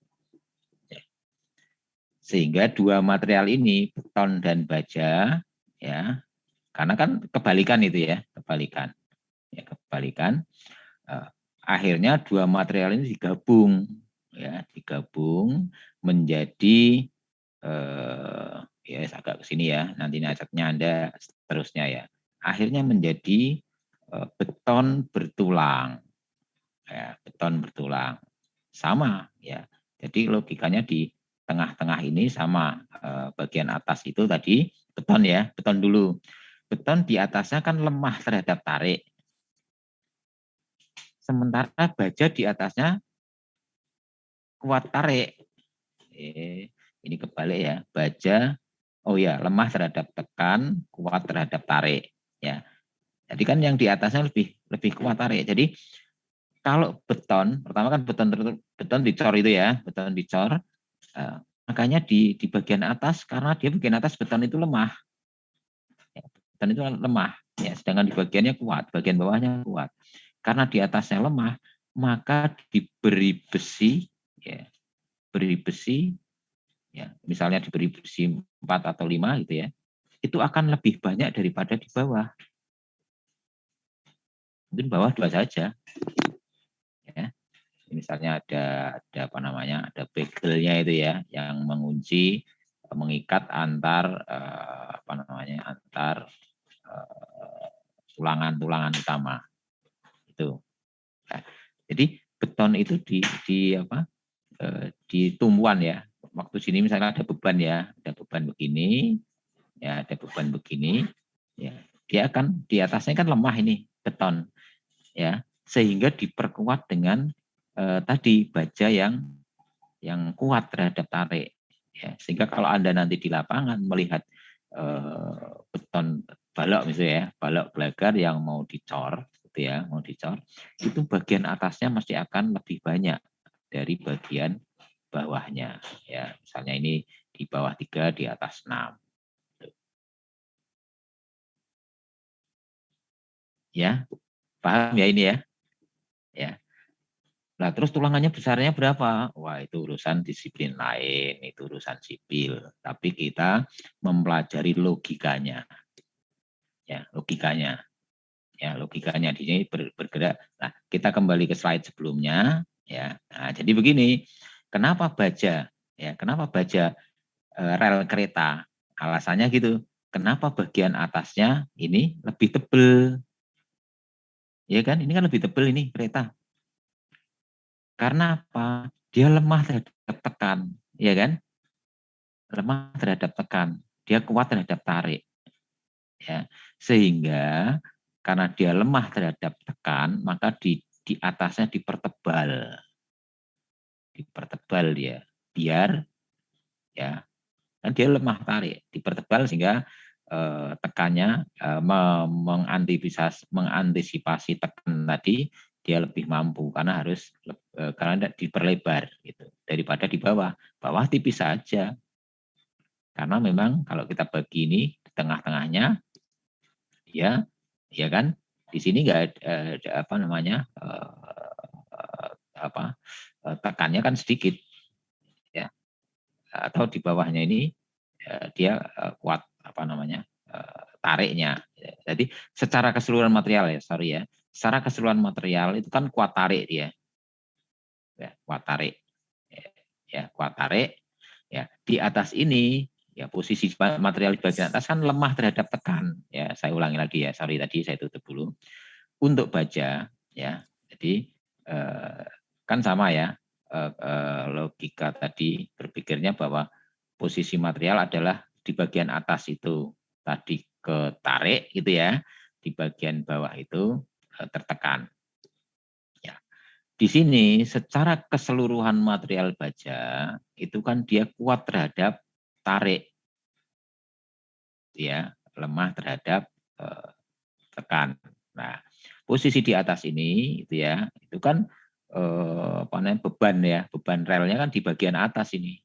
Sehingga dua material ini, beton dan baja ya, karena kan kebalikan itu ya, kebalikan. Ya, kebalikan. Akhirnya dua material ini digabung ya, digabung menjadi ya agak ke sini ya, nanti nacatnya Anda seterusnya ya. Akhirnya menjadi beton bertulang. Ya, beton bertulang. Sama ya. Jadi logikanya di tengah-tengah ini sama, bagian atas itu tadi beton ya, beton dulu. Beton di atasnya kan lemah terhadap tarik. Sementara baja di atasnya kuat tarik. Ini kebalik ya, baja lemah terhadap tekan, kuat terhadap tarik ya. Jadi kan yang di atasnya lebih kuat tarik. Jadi kalau beton, pertama kan beton dicor itu ya, beton dicor. Makanya di bagian atas, karena dia bagian atas beton itu lemah. Ya, beton itu lemah. Ya, sedangkan di bagiannya kuat, bagian bawahnya kuat. Karena di atasnya lemah, maka diberi besi, ya, beri besi, ya, misalnya diberi besi 4 atau 5 gitu ya, itu akan lebih banyak daripada di bawah. Mungkin bawah 2 saja. Ya. Misalnya ada apa namanya, ada begelnya itu ya, yang mengunci, mengikat antar tulangan-tulangan utama itu. Nah, jadi beton itu di tumpuan ya. Waktu sini misalnya ada beban ya, ada beban begini, ya ada beban begini, ya dia akan di atasnya kan lemah ini beton, ya sehingga diperkuat dengan tadi baja yang kuat terhadap tarik, ya sehingga kalau Anda nanti di lapangan melihat beton balok misalnya ya, balok belagar yang mau dicor, gitu ya, mau dicor, itu bagian atasnya masih akan lebih banyak dari bagian bawahnya, ya misalnya ini di bawah 3, di atas 6. Ya, paham ya ini ya? Ya. Nah, terus tulangannya besarnya berapa? Wah, itu urusan disiplin lain, itu urusan sipil. Tapi kita mempelajari logikanya. Ya, logikanya. Ya, logikanya di sini bergerak. Nah, kita kembali ke slide sebelumnya, ya. Nah, jadi begini, kenapa baja? Ya, kenapa baja rel kereta? Alasannya gitu. Kenapa bagian atasnya ini lebih tebal? Ya kan, ini kan lebih tebal ini kereta. Karena apa? Dia lemah terhadap tekan, ya kan? Lemah terhadap tekan, dia kuat terhadap tarik. Ya. Sehingga karena dia lemah terhadap tekan, maka di atasnya dipertebal. Dipertebal dia. Biar ya, kan dia lemah tarik, dipertebal sehingga tekannya mengantisipasi tekan tadi dia lebih mampu karena harus karena diperlebar gitu daripada di bawah. Bawah tipis saja. Karena memang kalau kita bagi ini di tengah-tengahnya ya kan di sini nggak ada apa namanya tekannya kan sedikit ya, atau di bawahnya ini dia kuat apa namanya tariknya. Jadi secara keseluruhan material ya, sorry ya, secara keseluruhan material itu kan kuat tarik dia, ya, kuat tarik, ya kuat tarik. Ya di atas ini ya posisi material di bagian atas kan lemah terhadap tekan. Ya saya ulangi lagi ya, sorry tadi saya tutup dulu. Untuk baja ya, jadi kan sama ya logika tadi berpikirnya bahwa posisi material adalah di bagian atas itu tadi ketarik gitu ya, di bagian bawah itu tertekan. Ya. Di sini secara keseluruhan material baja itu kan dia kuat terhadap tarik. ya, lemah terhadap tekan. Nah, posisi di atas ini itu ya, itu kan apa namanya, beban ya, beban relnya kan di bagian atas ini.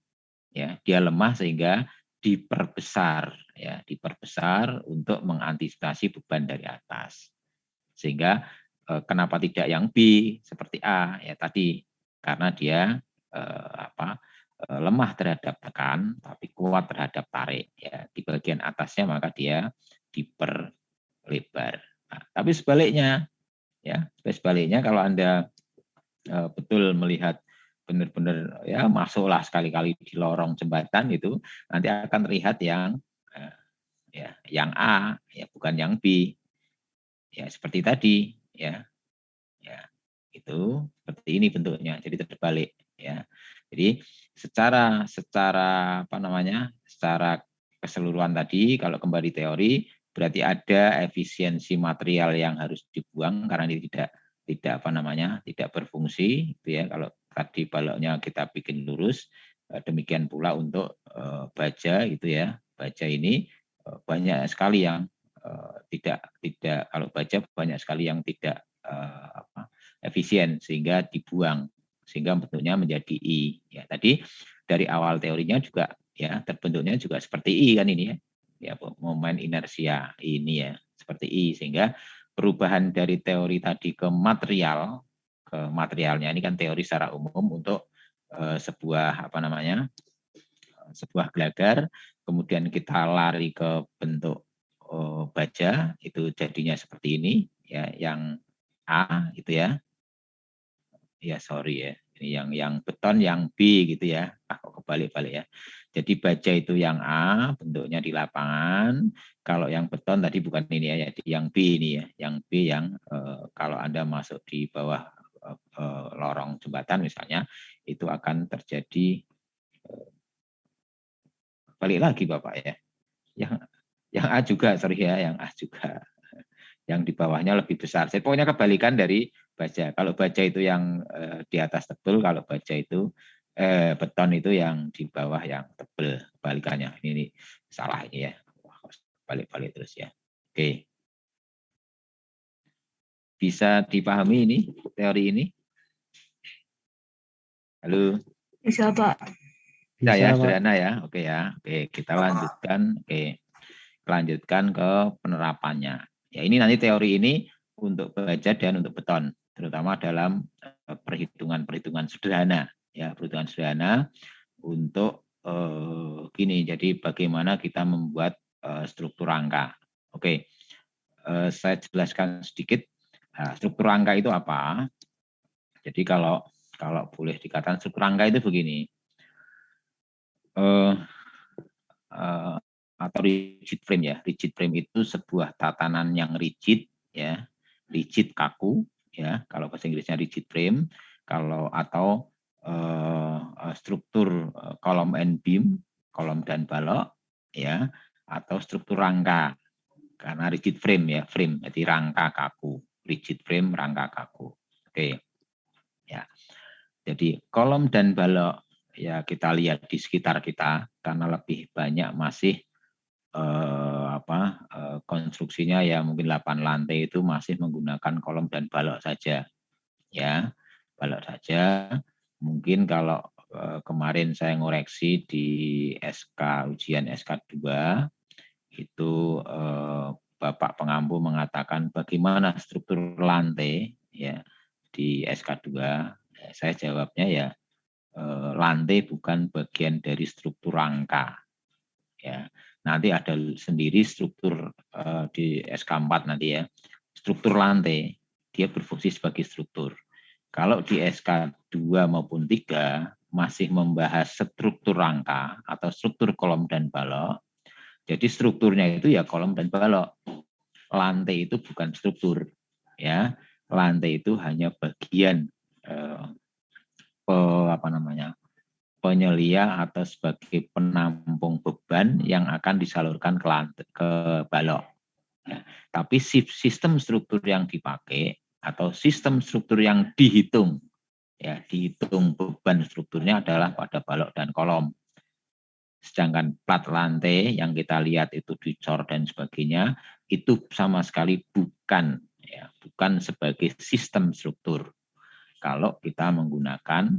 Ya, dia lemah sehingga diperbesar ya, diperbesar untuk mengantisipasi beban dari atas. Sehingga kenapa tidak yang B seperti A ya tadi, karena dia lemah terhadap tekan tapi kuat terhadap tarik ya. Di bagian atasnya maka dia diperlebar. Nah, tapi sebaliknya ya, sebaliknya kalau Anda betul melihat benar-benar ya masuklah sekali-kali di lorong jembatan itu, nanti akan terlihat yang ya yang A ya, bukan yang B. Ya seperti tadi ya. Ya, itu seperti ini bentuknya. Jadi terbalik ya. Jadi secara apa namanya? Secara keseluruhan tadi kalau kembali teori berarti ada efisiensi material yang harus dibuang karena ini tidak apa namanya? Tidak berfungsi gitu ya. Kalau tadi baloknya kita bikin lurus, demikian pula untuk baja gitu ya. Baja ini banyak sekali yang tidak kalau baja banyak sekali yang tidak efisien sehingga dibuang sehingga bentuknya menjadi I ya. Tadi dari awal teorinya juga ya terbentuknya juga seperti I kan ini ya. Ya, momen inersia ini ya seperti I, sehingga perubahan dari teori tadi ke materialnya ini kan teori secara umum untuk sebuah apa namanya? Sebuah gelagar, kemudian kita lari ke bentuk baja, itu jadinya seperti ini ya, yang A gitu ya. Ya sorry ya, ini yang beton yang B gitu ya. Kok kebalik-balik ya. Jadi baja itu yang A, bentuknya di lapangan. Kalau yang beton tadi bukan ini ya, jadi yang B ini ya. Yang B yang kalau Anda masuk di bawah lorong jembatan misalnya, itu akan terjadi balik lagi Bapak ya. Yang A juga, sorry ya, yang A juga. Yang di bawahnya lebih besar. Saya pokoknya kebalikan dari baja. Kalau baja itu yang di atas tebel, kalau baja itu beton itu yang di bawah yang tebel. Kebalikannya. Ini salah ini ya. Balik-balik terus ya. Oke. Bisa dipahami ini teori ini? Halo. Bisa, Pak. Bisa ya, sederhana ya. Oke ya. Oke, kita lanjutkan. Oke. Lanjutkan ke penerapannya. Ya, ini nanti teori ini untuk baja dan untuk beton, terutama dalam perhitungan-perhitungan sederhana. Ya, perhitungan sederhana untuk gini. Jadi bagaimana kita membuat struktur angka. Oke, saya jelaskan sedikit. Nah, struktur angka itu apa? Jadi kalau boleh dikatakan struktur angka itu begini. Atau rigid frame ya. Rigid frame itu sebuah tatanan yang rigid ya, rigid kaku ya. Kalau bahasa Inggrisnya rigid frame, kalau atau struktur kolom and beam, kolom dan balok ya, atau struktur rangka. Karena rigid frame ya, frame jadi rangka kaku, rigid frame rangka kaku. Oke. Ya. Jadi kolom dan balok ya kita lihat di sekitar kita karena lebih banyak masih konstruksinya ya mungkin 8 lantai itu masih menggunakan kolom dan balok saja ya, balok saja. Mungkin kalau kemarin saya ngoreksi di SK ujian SK2 itu Bapak pengampu mengatakan bagaimana struktur lantai ya di SK2. Saya jawabnya ya lantai bukan bagian dari struktur rangka ya. Nanti ada sendiri struktur di SK4 nanti ya. Struktur lantai, dia berfungsi sebagai struktur. Kalau di SK2 maupun 3 masih membahas struktur rangka atau struktur kolom dan balok. Jadi strukturnya itu ya kolom dan balok. Lantai itu bukan struktur ya. Lantai itu hanya bagian penyelia atau sebagai penampung beban yang akan disalurkan ke balok. Ya, tapi sistem struktur yang dipakai atau sistem struktur yang dihitung, ya dihitung beban strukturnya adalah pada balok dan kolom. Sedangkan plat lantai yang kita lihat itu dicor dan sebagainya itu sama sekali bukan sebagai sistem struktur. Kalau kita menggunakan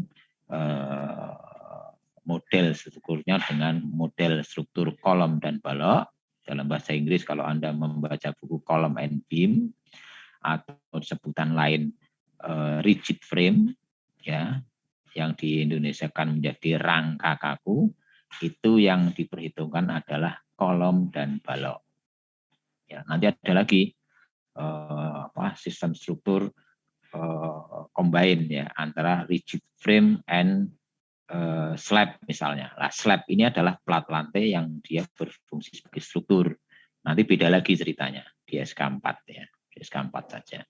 model strukturnya dengan model struktur kolom dan balok. Dalam bahasa Inggris kalau Anda membaca buku Column and Beam atau sebutan lain rigid frame, ya, yang di Indonesia kan menjadi rangka kaku, itu yang diperhitungkan adalah kolom dan balok. Ya, nanti ada lagi sistem struktur combine ya antara rigid frame and slab misalnya. Nah, slab ini adalah plat lantai yang dia berfungsi sebagai struktur. Nanti beda lagi ceritanya di SK4 ya, di SK4 saja.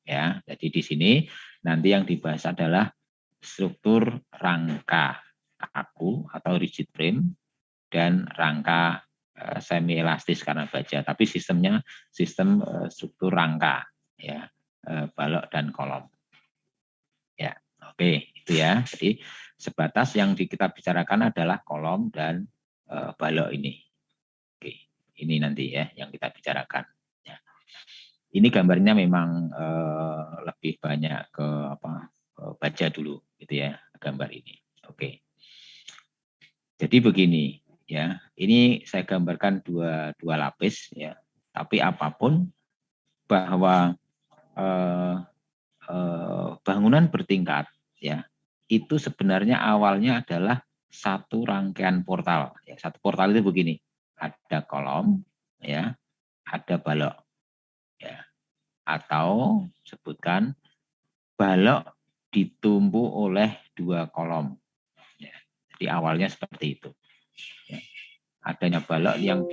Ya, jadi di sini nanti yang dibahas adalah struktur rangka kaku atau rigid frame dan rangka semi elastis karena baja, tapi sistemnya sistem struktur rangka ya, balok dan kolom. Ya, oke, itu ya. Jadi sebatas yang kita bicarakan adalah kolom dan balok ini. Oke, ini nanti ya yang kita bicarakan. Ya. Ini gambarnya memang lebih banyak ke baca dulu, gitu ya, gambar ini. Oke. Jadi begini, ya. Ini saya gambarkan dua lapis, ya. Tapi apapun bahwa bangunan bertingkat, ya, itu sebenarnya awalnya adalah satu rangkaian portal. Ya, satu portal itu begini, ada kolom, ya, ada balok, ya, atau sebutkan balok ditumbuh oleh dua kolom. Ya, jadi awalnya seperti itu. Ya. Adanya balok yang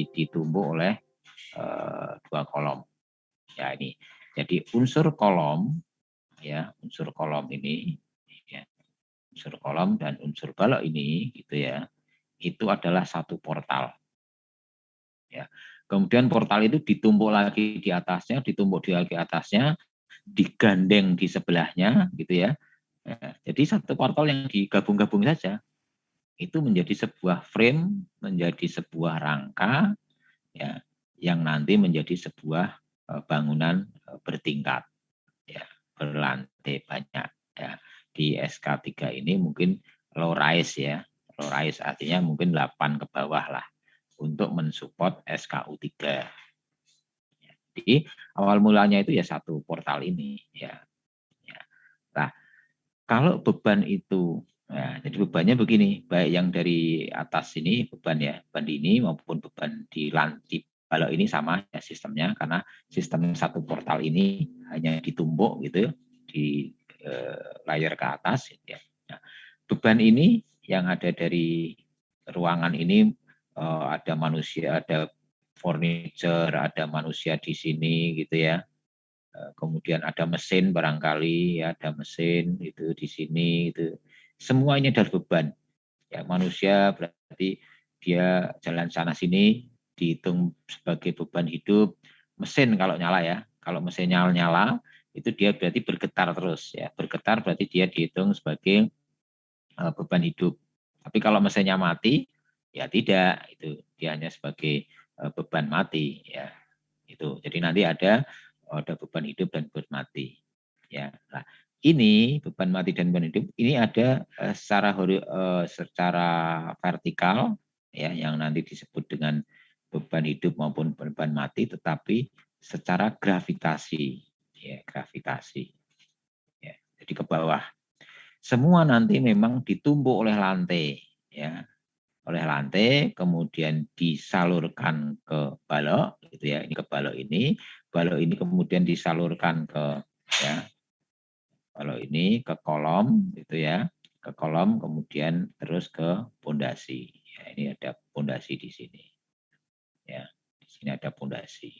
ditumbuh oleh dua kolom. Ya ini, jadi unsur kolom, ya unsur kolom ini. Unsur kolom dan unsur balok ini gitu ya, itu adalah satu portal. Ya. Kemudian portal itu ditumpuk lagi di atasnya, ditumpuk di lagi atasnya, digandeng di sebelahnya gitu ya. Jadi satu portal yang digabung-gabung saja itu menjadi sebuah frame, menjadi sebuah rangka ya, yang nanti menjadi sebuah bangunan bertingkat ya, berlantai banyak ya. Di SK3 ini mungkin low rise ya. Low rise artinya mungkin 8 ke bawah lah untuk mensupport SKU3. Ya, jadi awal mulanya itu ya satu portal ini ya. Ya. Nah, kalau beban itu ya, jadi bebannya begini, baik yang dari atas ini beban ya, beban ini maupun beban di lantai balok ini sama ya sistemnya, karena sistem satu portal ini hanya ditumbuk gitu di layar ke atas ya. Nah, beban ini yang ada dari ruangan ini ada manusia, ada furniture, ada manusia di sini gitu ya. Kemudian ada mesin barangkali ya, ada mesin itu di sini itu. Semua ini adalah beban. Ya, manusia berarti dia jalan sana sini dihitung sebagai beban hidup. Mesin kalau nyala ya, kalau mesin nyala itu dia berarti bergetar terus ya. Bergetar berarti dia dihitung sebagai beban hidup. Tapi kalau mesinnya mati ya tidak, itu dia hanya sebagai beban mati ya. Itu. Jadi nanti ada beban hidup dan beban mati. Ya. Nah, ini beban mati dan beban hidup ini ada secara vertikal ya, yang nanti disebut dengan beban hidup maupun beban mati, tetapi secara gravitasi ya, gravitasi ya, jadi ke bawah. Semua nanti memang ditumbuk oleh lantai ya, oleh lantai, kemudian disalurkan ke balok gitu ya, ini ke balok ini kemudian disalurkan ke ya, balok ini ke kolom gitu ya, ke kolom kemudian terus ke pondasi. Ya, ini ada pondasi di sini. Ya, di sini ada pondasi.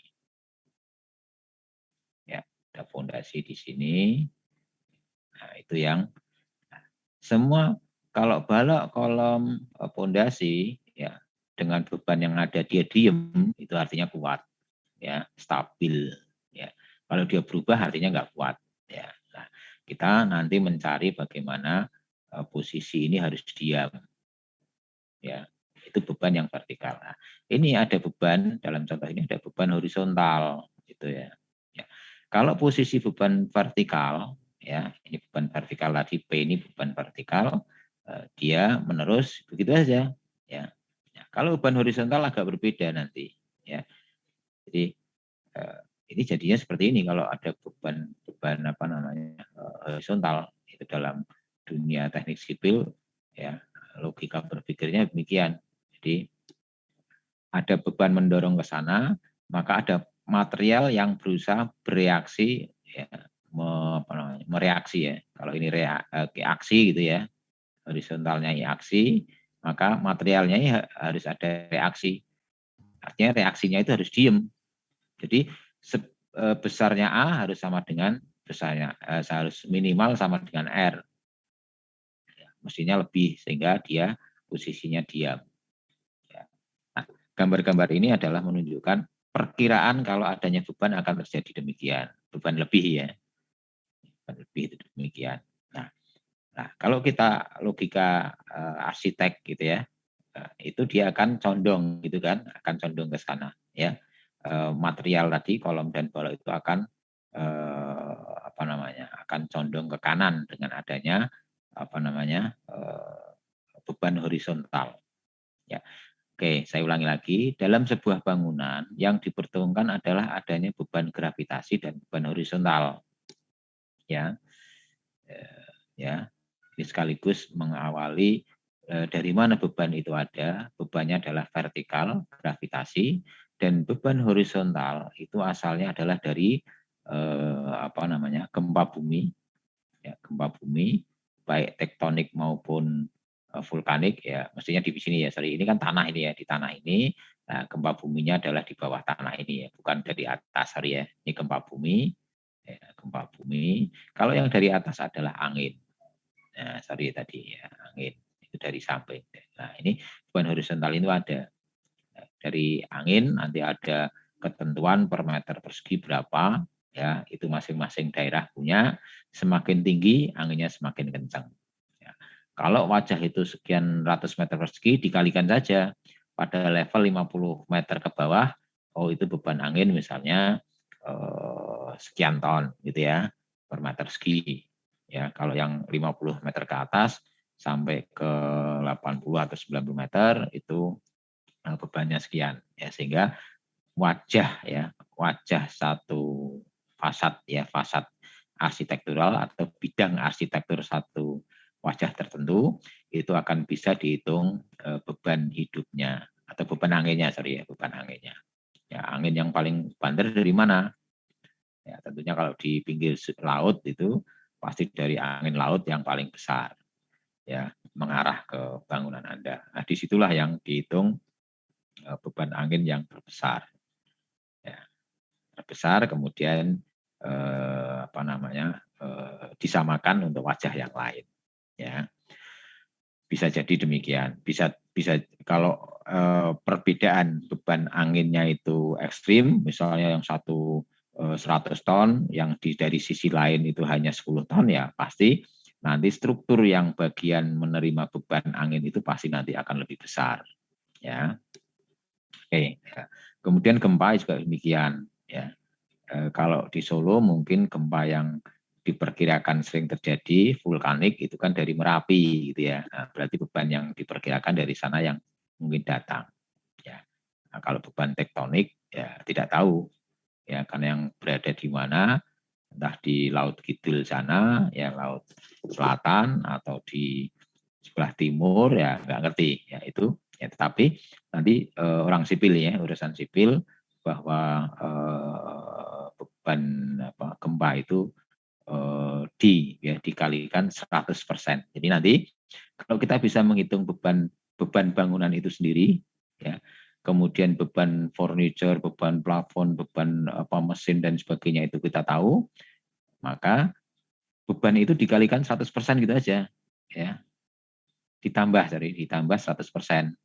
Ya, ada pondasi di sini. Nah, itu yang semua kalau balok, kolom, pondasi ya dengan beban yang ada dia diem itu artinya kuat ya, stabil ya. Kalau dia berubah artinya nggak kuat ya. Nah, kita nanti mencari bagaimana posisi ini harus diam ya. Itu beban yang vertikal. Nah, ini ada beban, dalam contoh ini ada beban horizontal gitu ya. Ya. Kalau posisi beban vertikal, ya, ini beban vertikal tadi, P ini beban vertikal, dia menerus begitu aja, ya. Ya, kalau beban horizontal agak berbeda nanti, ya. Jadi ini jadinya seperti ini kalau ada beban apa namanya horizontal itu dalam dunia teknik sipil, ya, logika berpikirnya demikian. Jadi ada beban mendorong ke sana, maka ada material yang berusaha bereaksi, ya, mereaksi ya. Kalau ini aksi gitu ya, horizontalnya aksi, maka materialnya harus ada reaksi. Artinya reaksinya itu harus diem. Jadi besarnya A harus sama dengan besarnya, harus minimal sama dengan R. Mestinya lebih sehingga dia posisinya diam. Nah, gambar-gambar ini adalah menunjukkan perkiraan kalau adanya beban akan terjadi demikian. Beban lebih ya. Beban lebih itu demikian. Nah, kalau kita logika arsitek gitu ya, itu dia akan condong gitu kan, akan condong ke sana ya. Material tadi kolom dan balok itu akan akan condong ke kanan dengan adanya beban horizontal ya. Oke, saya ulangi lagi, dalam sebuah bangunan yang dipertemukan adalah adanya beban gravitasi dan beban horizontal ya. Ya, ini sekaligus mengawali dari mana beban itu ada. Bebannya adalah vertikal, gravitasi, dan beban horizontal itu asalnya adalah dari gempa bumi, ya, gempa bumi, baik tektonik maupun vulkanik, ya, mestinya di sini ya. Sorry, ini kan tanah ini ya, di tanah ini. Nah, gempa buminya adalah di bawah tanah ini ya, bukan dari atas. Sorry ya, ini gempa bumi. Ya, gempa bumi. Kalau yang dari atas adalah angin. Nah, sorry tadi ya, angin itu dari samping. Nah, ini beban horizontal itu ada dari angin, nanti ada ketentuan per meter persegi berapa, ya, itu masing-masing daerah punya. Semakin tinggi anginnya semakin kencang. Ya. Kalau wajah itu sekian ratus meter persegi dikalikan saja pada level 50 meter ke bawah, oh itu beban angin misalnya sekian ton gitu ya per meter persegi. Ya, kalau yang 50 meter ke atas sampai ke 80 atau 90 meter itu bebannya sekian ya, sehingga wajah satu fasad arsitektural atau bidang arsitektur satu wajah tertentu itu akan bisa dihitung beban hidupnya atau beban anginnya, beban anginnya. Ya, angin yang paling banter dari mana? Ya, tentunya kalau di pinggir laut itu pasti dari angin laut yang paling besar, ya, mengarah ke bangunan Anda. Nah, disitulah yang dihitung beban angin yang terbesar, ya, terbesar kemudian disamakan untuk wajah yang lain, ya. Bisa jadi demikian. Bisa kalau perbedaan beban anginnya itu ekstrim, misalnya yang satu 100 ton, yang dari sisi lain itu hanya 10 ton, ya pasti nanti struktur yang bagian menerima beban angin itu pasti nanti akan lebih besar. Ya. Oke. Kemudian gempa juga demikian. Ya. Kalau di Solo mungkin gempa yang diperkirakan sering terjadi vulkanik itu kan dari Merapi gitu ya. Nah, berarti beban yang diperkirakan dari sana yang mungkin datang. Ya. Nah, kalau beban tektonik ya tidak tahu. Ya, karena yang berada di mana, entah di Laut Kidul sana, ya Laut Selatan atau di sebelah timur, ya nggak ngerti. Ya itu. Ya, tetapi nanti orang sipil ya, urusan sipil bahwa beban gempa itu dikalikan 100%. Jadi nanti kalau kita bisa menghitung beban bangunan itu sendiri, ya, kemudian beban furniture, beban plafon, beban mesin dan sebagainya itu kita tahu, maka beban itu dikalikan 100% gitu aja, ya. Ditambah 100%,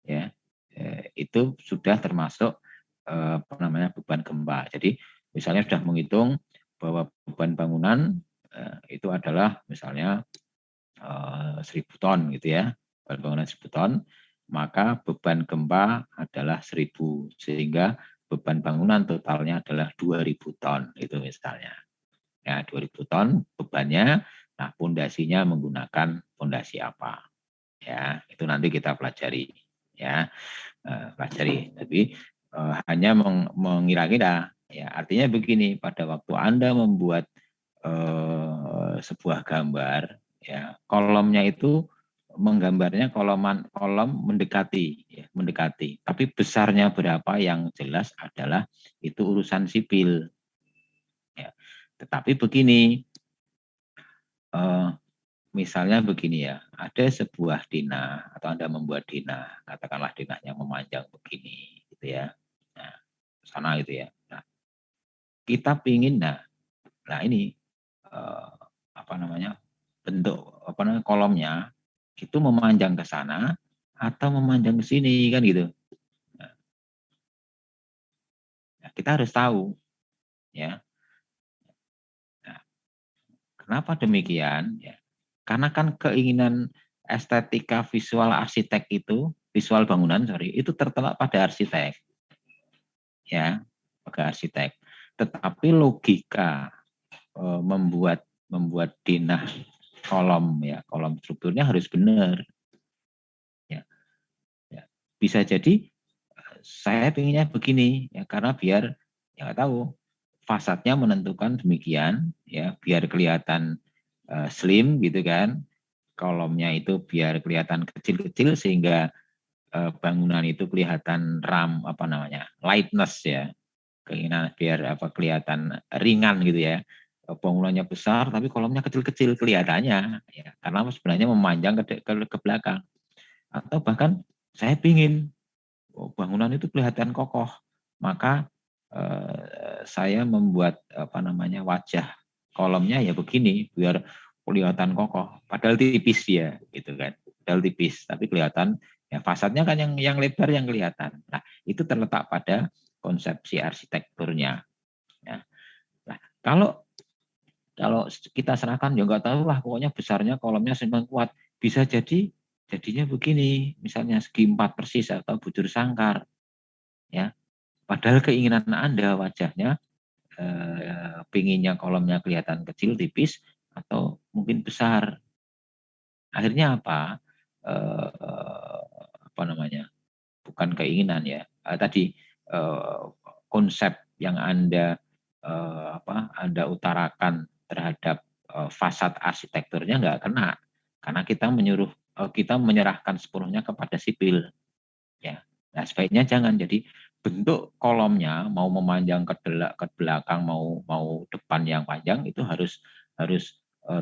ya. Itu sudah termasuk beban gempa. Jadi misalnya sudah menghitung bahwa beban bangunan itu adalah misalnya 1.000 ton gitu ya, beban bangunan 1.000 ton. maka beban gempa adalah 1.000, sehingga beban bangunan totalnya adalah 2.000 ton, itu misalnya. Ya, 2.000 ton bebannya, nah pondasinya menggunakan pondasi apa. Ya, itu nanti kita pelajari. Ya, pelajari. Tapi hanya mengira-kira. Ya, artinya begini, pada waktu Anda membuat sebuah gambar, ya, kolomnya itu menggambarnya kolom mendekati, ya, mendekati. Tapi besarnya berapa yang jelas adalah itu urusan sipil. Ya. Tetapi begini, misalnya begini ya, ada sebuah denah atau Anda membuat denah, katakanlah denahnya memanjang begini, gitu ya. Nah, sana gitu ya. Nah, kita pingin, nah ini apa namanya, bentuk apa namanya kolomnya itu memanjang ke sana atau memanjang ke sini kan gitu. Nah, kita harus tahu ya. Nah, kenapa demikian? Ya, karena kan keinginan estetika visual arsitek itu, visual bangunan itu terletak pada arsitek, ya, pada arsitek. Tetapi logika membuat denah kolom, ya, kolom strukturnya harus benar. Ya, ya. Bisa jadi saya pinginnya begini, ya, karena biar ya nggak tahu fasadnya menentukan demikian, ya, biar kelihatan slim gitu kan, kolomnya itu biar kelihatan kecil-kecil sehingga bangunan itu kelihatan apa namanya, lightness ya, keinginan biar apa kelihatan ringan gitu ya. Bangunannya besar tapi kolomnya kecil-kecil kelihatannya, ya, karena sebenarnya memanjang ke belakang. Atau bahkan saya pingin bangunan itu kelihatan kokoh, maka saya membuat apa namanya wajah kolomnya ya begini biar kelihatan kokoh, padahal tipis ya, gitu kan, padahal tipis tapi kelihatan ya, fasadnya kan yang lebar yang kelihatan. Nah, itu terletak pada konsepsi arsitekturnya. Ya. Nah, kalau kita serahkan ya nggak tahu lah, pokoknya besarnya kolomnya seimbang kuat, bisa jadi jadinya begini, misalnya segi 4 persis atau bujur sangkar, ya. Padahal keinginan Anda wajahnya pinginnya kolomnya kelihatan kecil, tipis, atau mungkin besar. Akhirnya apa? Apa namanya? Bukan keinginan ya. Tadi konsep yang Anda Anda utarakan terhadap fasad arsitekturnya nggak kena, karena kita menyerahkan sepenuhnya kepada sipil. Ya, nah sebaiknya jangan. Jadi bentuk kolomnya mau memanjang ke belakang mau depan yang panjang itu harus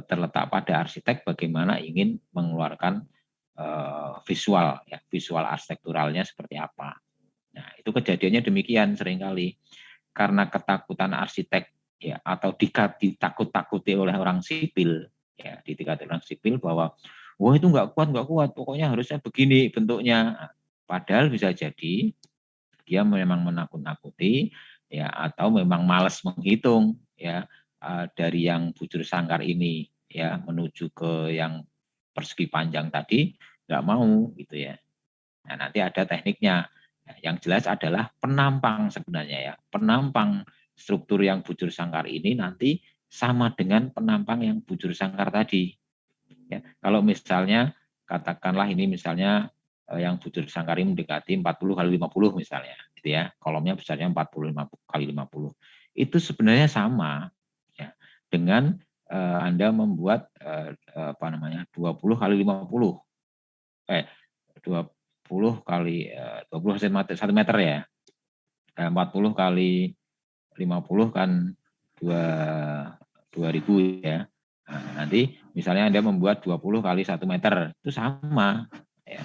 terletak pada arsitek bagaimana ingin mengeluarkan visual ya, visual arsitekturalnya seperti apa. Nah, itu kejadiannya demikian seringkali karena ketakutan arsitek ya, atau ditakut-takuti oleh orang sipil ya, ditakut orang sipil bahwa wah itu nggak kuat, pokoknya harusnya begini bentuknya. Padahal bisa jadi dia memang menakut-nakuti ya, atau memang malas menghitung ya, dari yang bujur sangkar ini ya menuju ke yang persegi panjang tadi nggak mau gitu ya. Nah, nanti ada tekniknya. Nah, yang jelas adalah penampang sebenarnya ya. Penampang struktur yang bujur sangkar ini nanti sama dengan penampang yang bujur sangkar tadi. Ya, kalau misalnya katakanlah ini misalnya yang bujur sangkar ini mendekati 40 kali 50 misalnya, gitu ya. Kolomnya besarnya 40 kali 50. Itu sebenarnya sama ya dengan Anda membuat apa namanya 20 kali 50. 20 kali 20 cm 1 meter ya. 40 kali 50 kan 2000 ya. Nah, nanti misalnya Anda membuat 20 kali 1 meter, itu sama ya.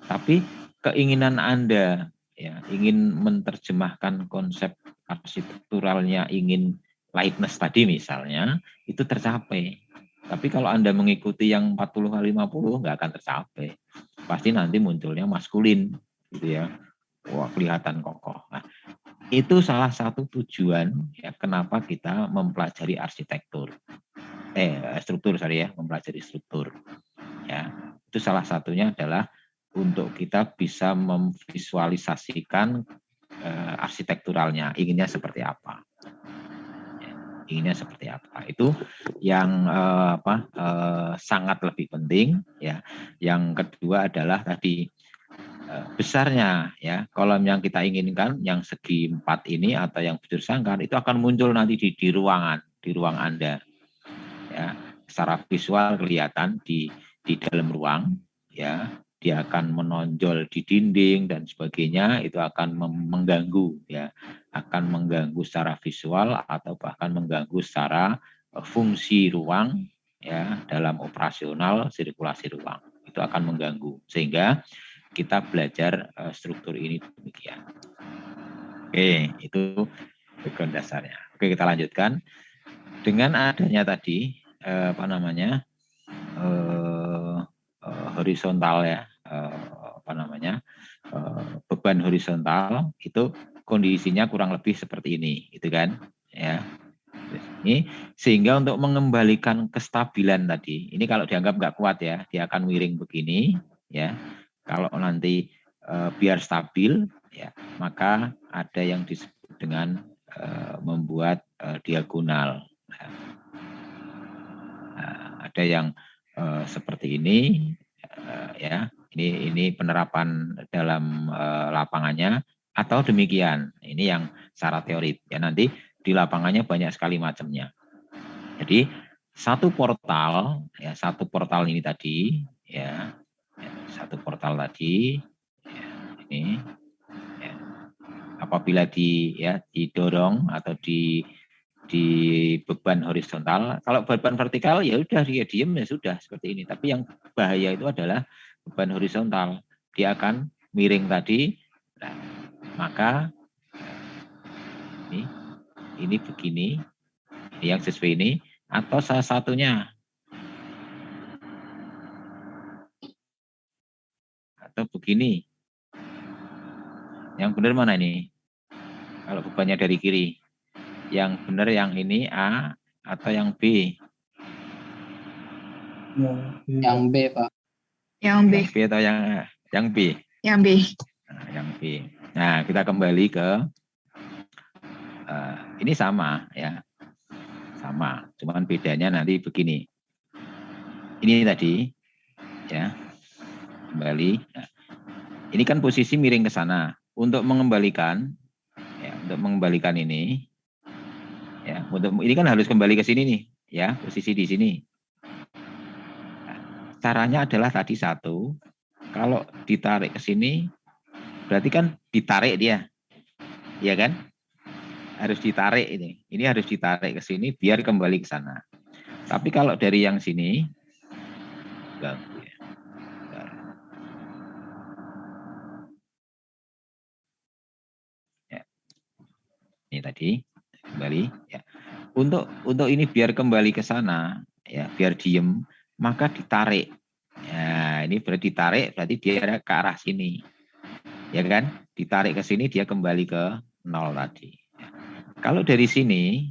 Tapi keinginan Anda ya, ingin menerjemahkan konsep arsitekturalnya, ingin lightness tadi misalnya, itu tercapai. Tapi kalau Anda mengikuti yang 40 kali 50 nggak akan tercapai. Pasti nanti munculnya maskulin gitu ya. Wah, kelihatan kokoh. Nah, itu salah satu tujuan ya kenapa kita mempelajari arsitektur. Struktur, sorry ya, mempelajari struktur. Ya, itu salah satunya adalah untuk kita bisa memvisualisasikan arsitekturalnya, inginnya seperti apa. Inginnya seperti apa. Itu yang sangat lebih penting ya. Yang kedua adalah tadi besarnya ya, kolom yang kita inginkan yang segi 4 ini atau yang bujur sangkar itu akan muncul nanti di ruangan, di ruang Anda. Ya, secara visual kelihatan di dalam ruang ya, dia akan menonjol di dinding dan sebagainya, itu akan mengganggu ya, akan mengganggu secara visual atau bahkan mengganggu secara fungsi ruang ya, dalam operasional sirkulasi ruang. Itu akan mengganggu, sehingga kita belajar struktur ini demikian. Oke, itu background dasarnya. Oke, kita lanjutkan. Dengan adanya tadi horizontal ya, beban horizontal itu kondisinya kurang lebih seperti ini, gitu kan? Ya. Ini sehingga untuk mengembalikan kestabilan tadi, ini kalau dianggap nggak kuat ya, dia akan miring begini, ya. Kalau nanti biar stabil, ya, maka ada yang disebut dengan membuat diagonal. Ada yang seperti ini, ya. Ini penerapan dalam lapangannya atau demikian. Ini yang secara teori. Ya nanti di lapangannya banyak sekali macamnya. Jadi satu portal ini tadi, ya, satu portal tadi, ya, ini, ya, apabila didorong atau di beban horizontal, kalau beban vertikal ya udah dia diem ya sudah seperti ini. Tapi yang bahaya itu adalah beban horizontal, dia akan miring tadi, nah, maka ini begini, ini yang sesuai ini, atau salah satunya, atau begini. Yang benar mana ini? Kalau bebannya dari kiri, yang benar yang ini A atau yang B? Yang B, Pak. Yang B. Yang B atau yang A? Yang B. Yang B. Nah, yang B. Nah, kita kembali ke ini sama ya, sama. Cuman bedanya nanti begini. Ini tadi ya, kembali. Nah, ini kan posisi miring ke sana. Untuk mengembalikan, ya, untuk mengembalikan ini, ya, ini kan harus kembali ke sini nih, ya, posisi di sini. Nah, caranya adalah tadi satu. Kalau ditarik ke sini, berarti kan ditarik dia, ya kan? Harus ditarik ini. Ini harus ditarik ke sini biar kembali ke sana. Tapi kalau dari yang sini, ganggu ya. Ya. Ini tadi kembali. Ya. Untuk ini biar kembali ke sana, ya biar diem, maka ditarik. Ya, ini berarti ditarik, berarti dia ke arah sini, ya kan? Ditarik ke sini, dia kembali ke 0 tadi. Kalau dari sini,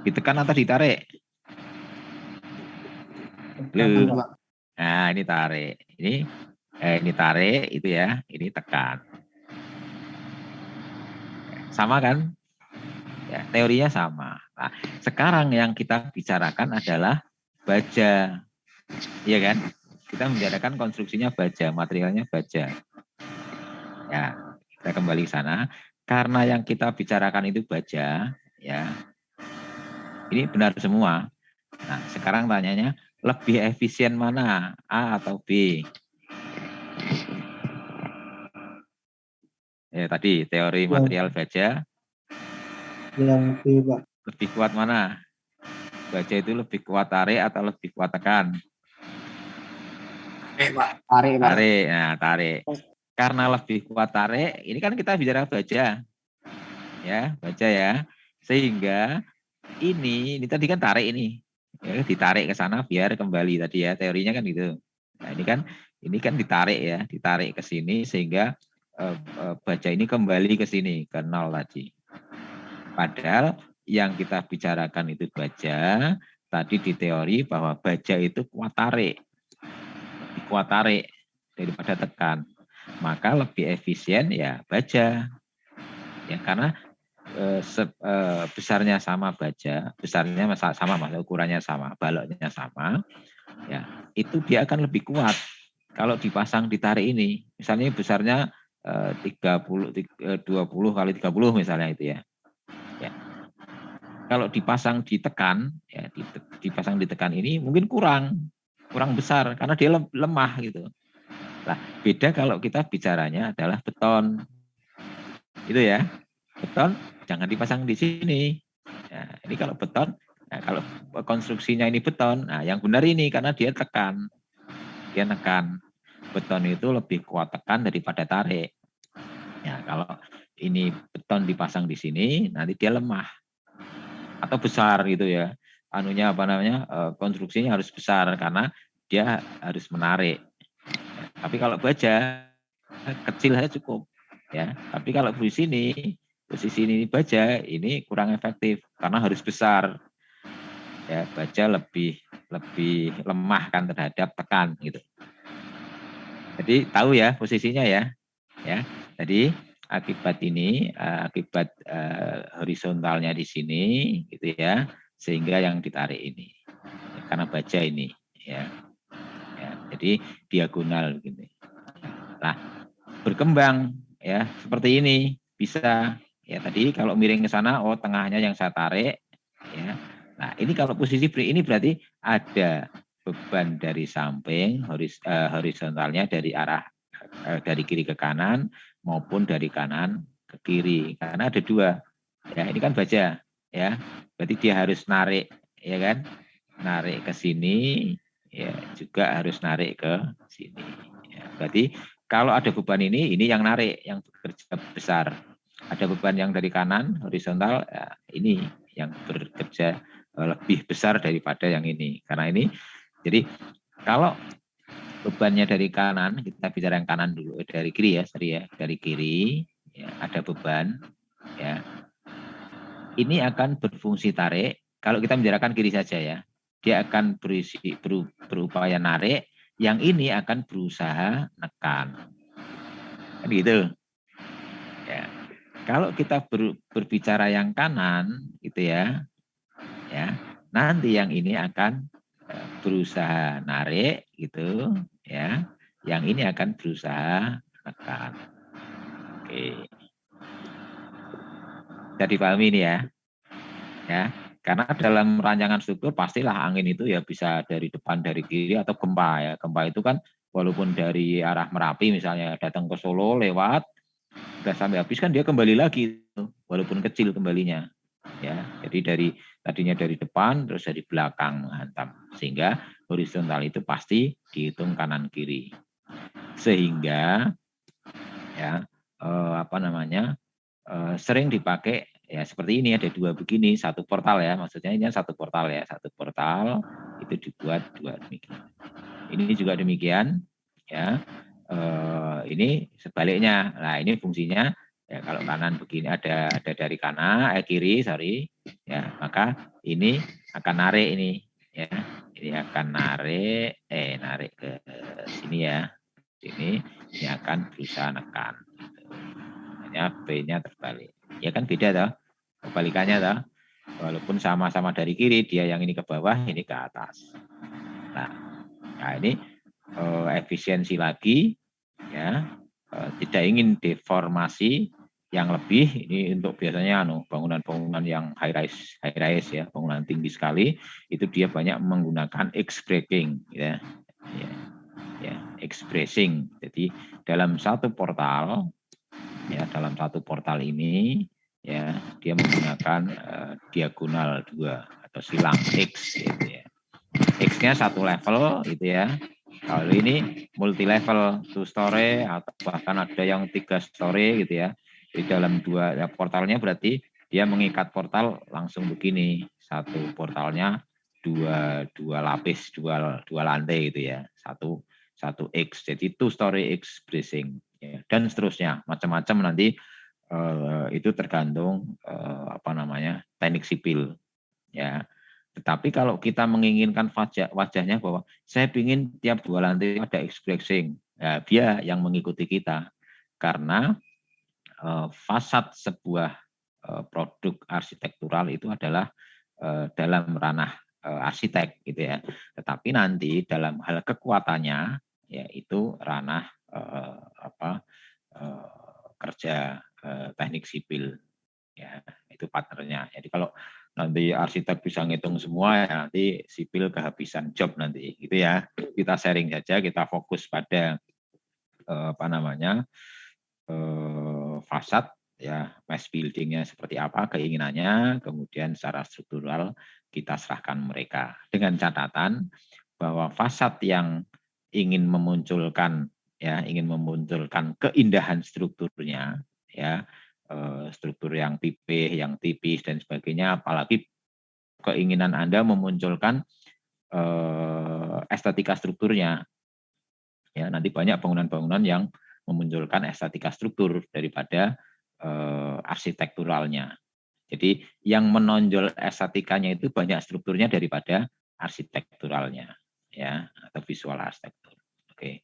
ditekan atau ditarik? Nah, ini tarik. Ini tarik itu ya, ini tekan. Sama kan? Ya, teorinya sama. Nah, sekarang yang kita bicarakan adalah baja. Iya kan? Kita membicarakan konstruksinya baja, materialnya baja. Ya, kita kembali ke sana. Karena yang kita bicarakan itu baja, ya. Ini benar semua. Nah, sekarang tanyanya, lebih efisien mana? A atau B? Ya, tadi teori material baja. Yang B, Pak. Lebih kuat mana? Baja itu lebih kuat tarik atau lebih kuat tekan? Tarik, Pak. Tarik. Nah, tarik. Karena lebih kuat tarik, ini kan kita bicara baja. Ya, baja ya. Sehingga ini tadi kan tarik ini. Ya, ditarik ke sana biar kembali tadi ya. Teorinya kan gitu. Nah, ini kan ditarik ya, ditarik ke sini sehingga baja ini kembali ke sini ke 0 tadi. Padahal yang kita bicarakan itu baja, tadi di teori bahwa baja itu kuat tarik. Lebih kuat tarik daripada tekan. Maka lebih efisien ya baja. Ya karena besarnya sama baja, besarnya sama, ukurannya sama, baloknya sama, ya itu dia akan lebih kuat kalau dipasang ditarik ini. Misalnya besarnya 20 kali 30 misalnya itu ya. Ya. Kalau dipasang ditekan, ya dipasang ditekan ini mungkin kurang besar karena dia lemah gitu. Nah, beda kalau kita bicaranya adalah beton. Itu ya. Beton jangan dipasang di sini. Nah, ini kalau beton, nah kalau konstruksinya ini beton, nah yang benar ini karena dia tekan. Dia tekan. Beton itu lebih kuat tekan daripada tarik. Ya, kalau ini beton dipasang di sini, nanti dia lemah atau besar gitu ya. Anunya apa namanya? Konstruksinya harus besar karena dia harus menarik. Tapi kalau baja kecil saja cukup ya. Tapi kalau di sini posisi ini baja ini kurang efektif karena harus besar. Ya, baja lebih lemah kan terhadap tekan gitu. Jadi tahu ya posisinya ya. Ya. Jadi akibat ini akibat horizontalnya di sini gitu ya, sehingga yang ditarik ini karena baja ini ya. Ya, jadi diagonal begini. Nah, berkembang ya seperti ini bisa ya. Tadi kalau miring ke sana, oh tengahnya yang saya tarik ya. Nah ini kalau posisi ini berarti ada beban dari samping horizontalnya dari arah dari kiri ke kanan maupun dari kanan ke kiri karena ada dua ya. Ini kan baja ya, berarti dia harus narik ya kan, narik ke sini ya, juga harus narik ke sini ya. Berarti kalau ada beban ini yang narik, yang bekerja besar. Ada beban yang dari kanan, horizontal, ya ini yang bekerja lebih besar daripada yang ini. Karena ini, jadi kalau bebannya dari kanan, kita bicara yang kanan dulu, dari kiri ya, sorry ya, dari kiri, ya, ada beban, ya. Ini akan berfungsi tarik. Kalau kita bicarakan kiri saja ya, dia akan berupaya narik. Yang ini akan berusaha nekan. Kan gitu. Ya. Kalau kita berbicara yang kanan gitu ya. Ya. Nanti yang ini akan berusaha narik gitu ya. Yang ini akan berusaha nekan. Oke. Jadi dipahami ini ya. Ya. Karena dalam rancangan struktur pastilah angin itu ya bisa dari depan, dari kiri atau gempa ya. Gempa itu kan walaupun dari arah Merapi misalnya datang ke Solo lewat udah sampai habis kan dia kembali lagi walaupun kecil kembalinya ya. Jadi tadinya dari depan terus dari belakang menghantam sehingga horizontal itu pasti dihitung kanan kiri. Sehingga ya sering dipakai ya seperti ini, ada dua begini, satu portal ya, maksudnya ini satu portal ya, satu portal itu dibuat dua demikian. Ini juga demikian ya. Ini sebaliknya. Nah, ini fungsinya ya kalau kanan begini ada dari kanan kiri sorry ya, maka ini akan narik ini ya. Ini akan narik ke sini ya. Ini akan berusaha nekan. Ya, B-nya terbalik. Ya kan beda toh. Kebalikannya toh. Walaupun sama-sama dari kiri, dia yang ini ke bawah, ini ke atas. Nah ini efisiensi lagi ya, tidak ingin deformasi yang lebih. Ini untuk biasanya bangunan-bangunan yang high rise ya, bangunan tinggi sekali itu dia banyak menggunakan X-breaking ya. X-bracing. Jadi dalam satu portal ini ya dia menggunakan diagonal 2 atau silang X gitu ya. X-nya satu level gitu ya. Kalau ini multi level 2 story atau bahkan ada yang 3 story gitu ya. Di dalam portalnya berarti dia mengikat portal langsung begini. Satu portalnya dua lapis, dua lantai gitu ya. Satu X. Jadi 2 story X bracing ya. Dan seterusnya macam-macam nanti itu tergantung teknik sipil ya. Tetapi kalau kita menginginkan wajahnya bahwa saya ingin tiap 2 lantai ada expressing, ya dia yang mengikuti kita. Karena fasad sebuah produk arsitektural itu adalah dalam ranah arsitek gitu ya. Tetapi nanti dalam hal kekuatannya yaitu ranah kerja teknik sipil ya, itu partnernya. Jadi kalau nanti arsitek bisa ngitung semua ya nanti sipil kehabisan job nanti gitu ya. Kita sharing saja, kita fokus pada fasad ya, mass buildingnya seperti apa keinginannya, kemudian secara struktural kita serahkan mereka dengan catatan bahwa fasad yang ingin memunculkan keindahan strukturnya ya, struktur yang pipih, yang tipis dan sebagainya, apalagi keinginan Anda memunculkan estetika strukturnya ya, nanti banyak bangunan-bangunan yang memunculkan estetika struktur daripada arsitekturalnya. Jadi yang menonjol estetikanya itu banyak strukturnya daripada arsitekturalnya ya, atau visual arsitektur. Oke.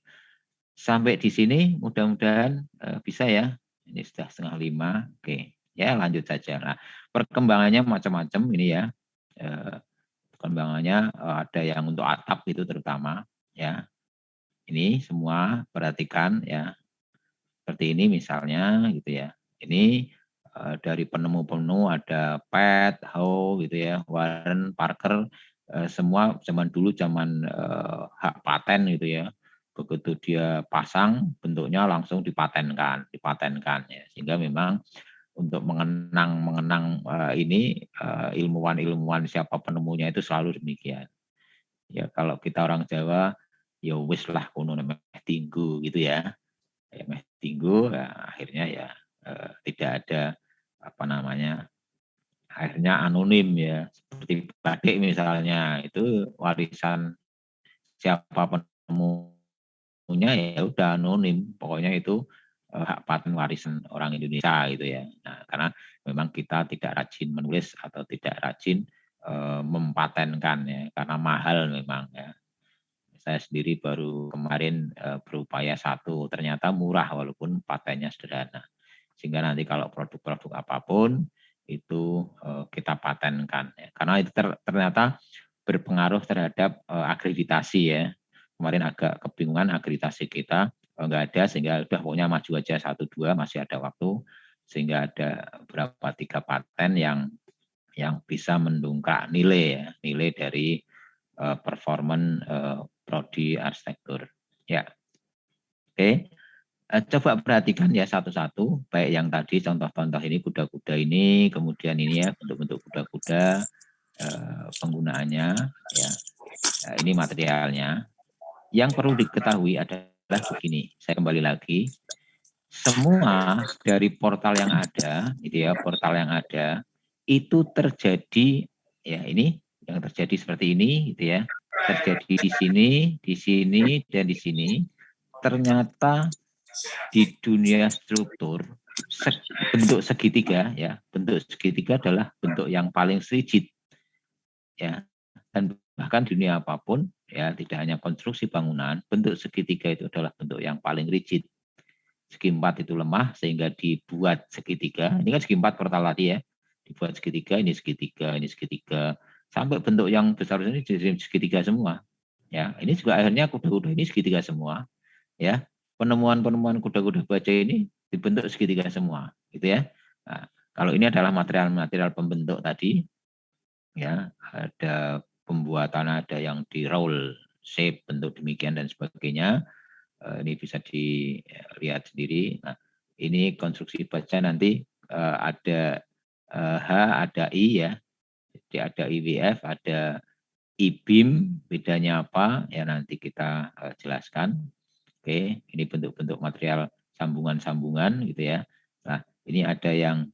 Sampai di sini mudah-mudahan bisa ya. Ini sudah 4:30. Oke. Ya, lanjut saja. Nah, perkembangannya macam-macam ini ya. Perkembangannya ada yang untuk atap itu terutama ya. Ini semua perhatikan ya. Seperti ini misalnya gitu ya. Ini dari penemu-penemu ada Pat, Howe gitu ya, Warren, Parker, semua zaman dulu zaman hak paten gitu ya. Begitu dia pasang bentuknya langsung dipatenkan ya. Sehingga memang untuk mengenang ini ilmuwan-ilmuwan siapa penemunya itu selalu demikian. Ya kalau kita orang Jawa ya wis lah kuno meh tinggu gitu ya. Ya meh tinggu ya, akhirnya ya tidak ada akhirnya anonim ya, seperti batik misalnya itu warisan siapa penemunya ya udah anonim, pokoknya itu hak paten warisan orang Indonesia gitu ya. Nah, karena memang kita tidak rajin menulis atau tidak rajin mempatenkan ya, karena mahal memang ya. Saya sendiri baru kemarin berupaya satu, ternyata murah walaupun patennya sederhana. Sehingga nanti kalau produk-produk apapun itu kita patenkan. Ya. Karena itu ternyata berpengaruh terhadap akreditasi ya. Kemarin agak kebingungan akreditasi kita nggak ada, sehingga udah pokoknya maju aja 1-2 masih ada waktu, sehingga ada beberapa 3 paten yang bisa mendongkrak nilai dari performan prodi arsitektur. Ya, oke. Coba perhatikan ya satu-satu, baik yang tadi contoh-contoh ini kuda-kuda ini, kemudian ini ya bentuk-bentuk kuda-kuda, penggunaannya, ya. Nah, ini materialnya. Yang perlu diketahui adalah begini, saya kembali lagi, semua dari portal yang ada, gitu ya, portal yang ada itu terjadi, ya ini yang terjadi seperti ini, gitu ya, terjadi di sini, dan di sini. Ternyata di dunia struktur bentuk segitiga ya, bentuk segitiga adalah bentuk yang paling rigid ya, dan bahkan dunia apapun ya, tidak hanya konstruksi bangunan, bentuk segitiga itu adalah bentuk yang paling rigid. Segi 4 itu lemah sehingga dibuat segitiga. Ini kan segi 4 portal tadi ya, dibuat segitiga, ini segitiga, ini segitiga, sampai bentuk yang besar ini jadi segitiga semua ya. Ini juga akhirnya kuda-kuda ini segitiga semua ya. Penemuan-penemuan kuda-kuda baja ini dibentuk segitiga semua, gitu ya. Nah, kalau ini adalah material-material pembentuk tadi, ya, ada pembuatan, ada yang di roll shape bentuk demikian dan sebagainya. Ini bisa dilihat sendiri. Nah, ini konstruksi baja nanti ada H, ada I ya, jadi ada IWF, ada I-beam, bedanya apa? Ya nanti kita jelaskan. Oke, ini bentuk-bentuk material sambungan-sambungan gitu ya. Nah, ini ada yang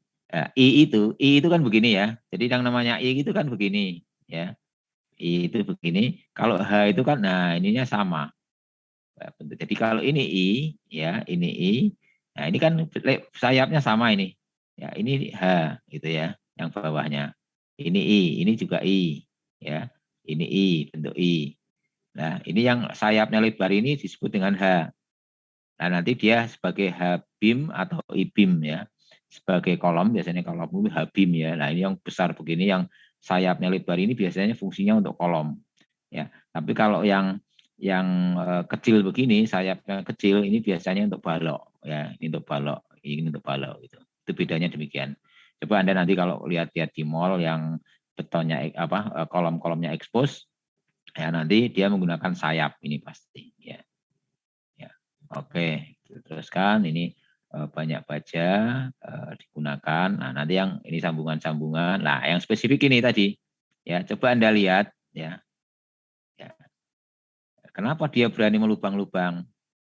I itu kan begini ya. Jadi yang namanya I itu kan begini ya. I itu begini. Kalau H itu kan, nah ininya sama. Jadi kalau ini I, ya ini I. Nah ini kan sayapnya sama ini. Ya ini H gitu ya, yang bawahnya. Ini I, ini juga I. ya. Ini I, bentuk I. Nah, ini yang sayapnya lebar ini disebut dengan H. Nah, nanti dia sebagai H-beam atau I-beam ya. Sebagai kolom, biasanya kolom ini H-beam ya. Nah, ini yang besar begini, yang sayapnya lebar ini biasanya fungsinya untuk kolom. Ya, tapi kalau yang kecil begini, sayapnya kecil, ini biasanya untuk balok ya. Ini untuk balok, ini untuk balok gitu. Itu bedanya demikian. Coba Anda nanti kalau lihat-lihat di mall yang betonnya kolom-kolomnya expose, ya nanti dia menggunakan sayap ini pasti ya. Ya. Oke, teruskan ini banyak baja digunakan. Nah, nanti yang ini sambungan-sambungan. Nah, yang spesifik ini tadi ya, coba Anda lihat ya. Ya. Kenapa dia berani melubang-lubang?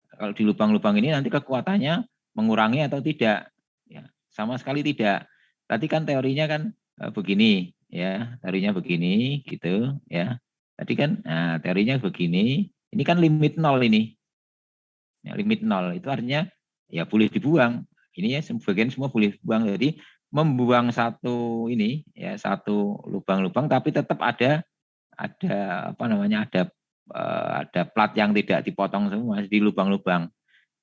Kalau di lubang-lubang ini nanti kekuatannya mengurangi atau tidak? Ya, sama sekali tidak. Tadi kan teorinya kan begini ya, teorinya begini gitu ya. Tadi kan teorinya begini, ini kan limit nol ini. Ya, limit nol itu artinya ya boleh dibuang. Ini ya sebagian semua boleh dibuang. Jadi membuang satu ini ya, satu lubang-lubang tapi tetap ada apa namanya, ada plat yang tidak dipotong semua di lubang-lubang.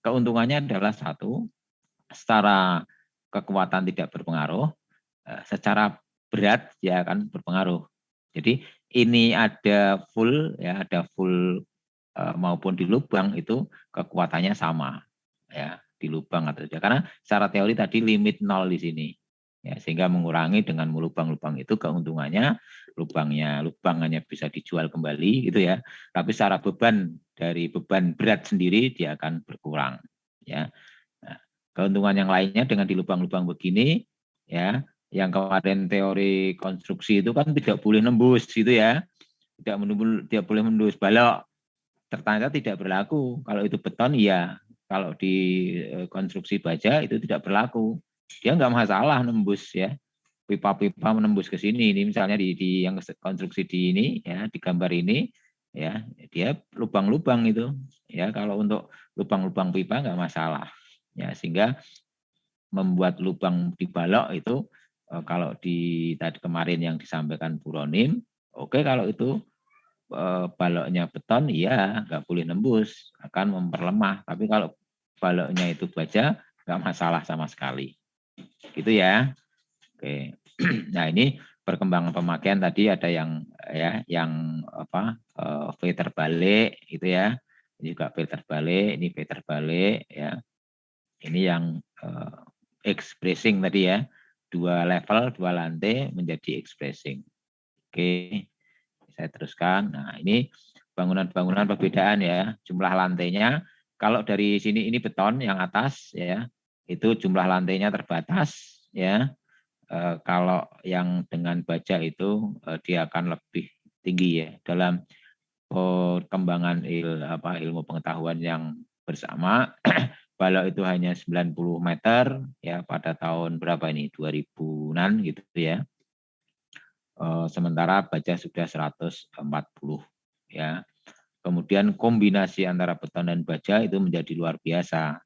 Keuntungannya adalah satu, secara kekuatan tidak berpengaruh, secara berat ya akan berpengaruh. Jadi ini ada full ya, ada full maupun di lubang itu kekuatannya sama ya, di lubang atau tidak. Karena secara teori tadi limit nol di sini. Ya, sehingga mengurangi dengan melubang-lubang itu keuntungannya lubangannya bisa dijual kembali gitu ya. Tapi secara beban dari beban berat sendiri dia akan berkurang ya. Nah, keuntungan yang lainnya dengan di lubang-lubang begini ya, yang kemarin teori konstruksi itu kan tidak boleh nembus gitu ya. Tidak boleh menembus balok. Ternyata tidak berlaku. Kalau itu beton iya, kalau di konstruksi baja itu tidak berlaku. Dia nggak masalah nembus ya, pipa-pipa menembus ke sini. Ini misalnya di yang konstruksi di ini ya, di gambar ini ya, dia lubang-lubang itu ya. Kalau untuk lubang-lubang pipa nggak masalah ya, sehingga membuat lubang di balok itu kalau di tadi kemarin yang disampaikan Bu Ronim, oke, kalau itu baloknya beton, iya nggak boleh nembus, akan memperlemah. Tapi kalau baloknya itu baja, nggak masalah sama sekali. Gitu ya. Oke. Nah, ini perkembangan pemakaian tadi ada yang yang V terbalik gitu ya. Ini juga V terbalik, ini V terbalik ya. Ini yang expressing tadi ya. 2 level, 2 lantai menjadi expressing. Oke. Saya teruskan. Nah, ini bangunan-bangunan perbedaan ya. Jumlah lantainya, kalau dari sini ini beton yang atas ya, itu jumlah lantainya terbatas ya. Kalau yang dengan baja itu dia akan lebih tinggi ya. Dalam perkembangan ilmu pengetahuan yang bersama, balok itu hanya 90 meter ya pada tahun berapa ini? 2000-an gitu ya. Sementara baja sudah 140 ya. Kemudian kombinasi antara beton dan baja itu menjadi luar biasa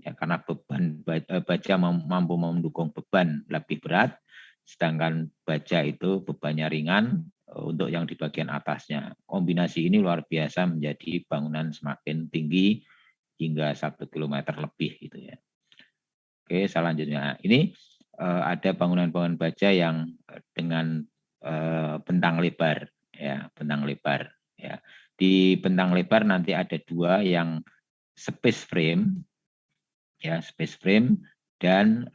ya, karena beban baja mampu mendukung beban lebih berat, sedangkan baja itu bebannya ringan untuk yang di bagian atasnya. Kombinasi ini luar biasa menjadi bangunan semakin tinggi hingga 1 kilometer lebih gitu ya. Oke, selanjutnya ini ada bangunan-bangunan baja yang dengan bentang lebar ya, bentang lebar ya. Di bentang lebar nanti ada 2 yang space frame ya, space frame dan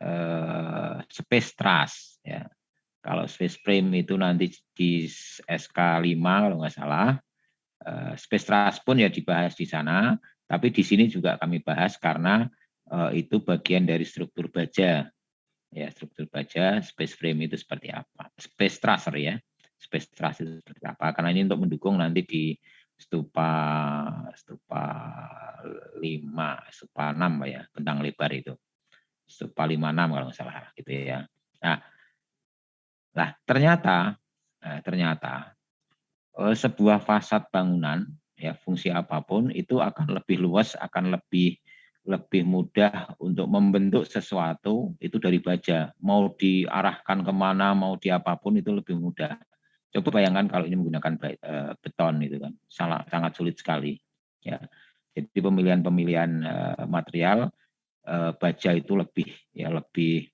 space truss ya. Kalau space frame itu nanti di SK 5 kalau nggak salah. Space truss pun ya dibahas di sana, tapi di sini juga kami bahas karena itu bagian dari struktur baja. Ya, struktur baja, space frame itu seperti apa? Space truss ya. Space truss itu seperti apa? Karena ini untuk mendukung nanti di stupa 5, stupa 6 ya, bentang lebar itu. Stupa 56 kalau nggak salah gitu ya. Nah, ternyata sebuah fasad bangunan ya, fungsi apapun itu akan lebih luas, akan lebih mudah untuk membentuk sesuatu itu dari baja. Mau diarahkan kemana, mau diapapun itu lebih mudah. Coba bayangkan kalau ini menggunakan beton itu kan, sangat sulit sekali. Ya, jadi pemilihan material baja itu lebih lebih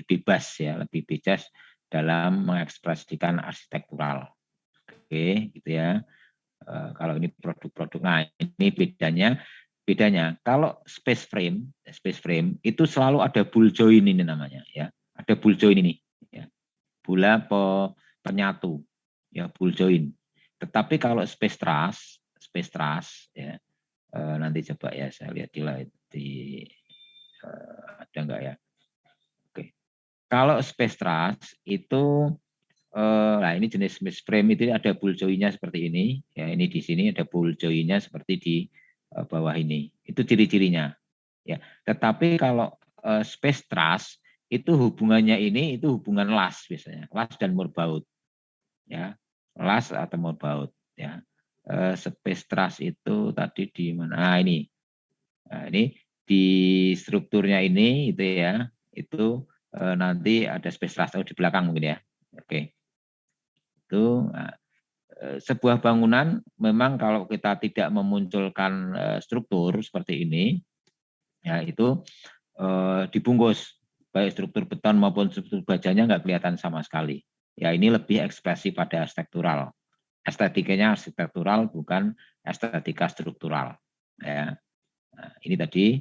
bebas ya, lebih bebas dalam mengekspresikan arsitektural. Oke, gitu ya. Kalau ini produk-produk, nah ini bedanya. Kalau space frame itu selalu ada bull join ini namanya ya, ada bull join ini, ya. Bola penyatu, ya bull join. Tetapi kalau space truss ya, nanti coba ya saya lihat di ada enggak ya. Oke. Kalau space truss itu nah ini jenis space frame itu ada bull join-nya seperti ini. Ya, ini di sini ada bull join-nya seperti di bawah ini. Itu ciri-cirinya. Ya. Tetapi kalau space truss itu hubungannya ini itu hubungan las biasanya, las dan murbaut. Ya. Las atau murbaut ya. Space truss itu tadi di mana? Nah, ini. Nah, ini di strukturnya ini itu ya. Itu nanti ada space truss di belakang mungkin ya. Oke. Itu sebuah bangunan memang kalau kita tidak memunculkan struktur seperti ini, ya itu dibungkus baik struktur beton maupun struktur bajanya nggak kelihatan sama sekali. Ya ini lebih ekspresi pada arsitektural. Estetikanya arsitektural bukan estetika struktural. Ya. Nah, ini tadi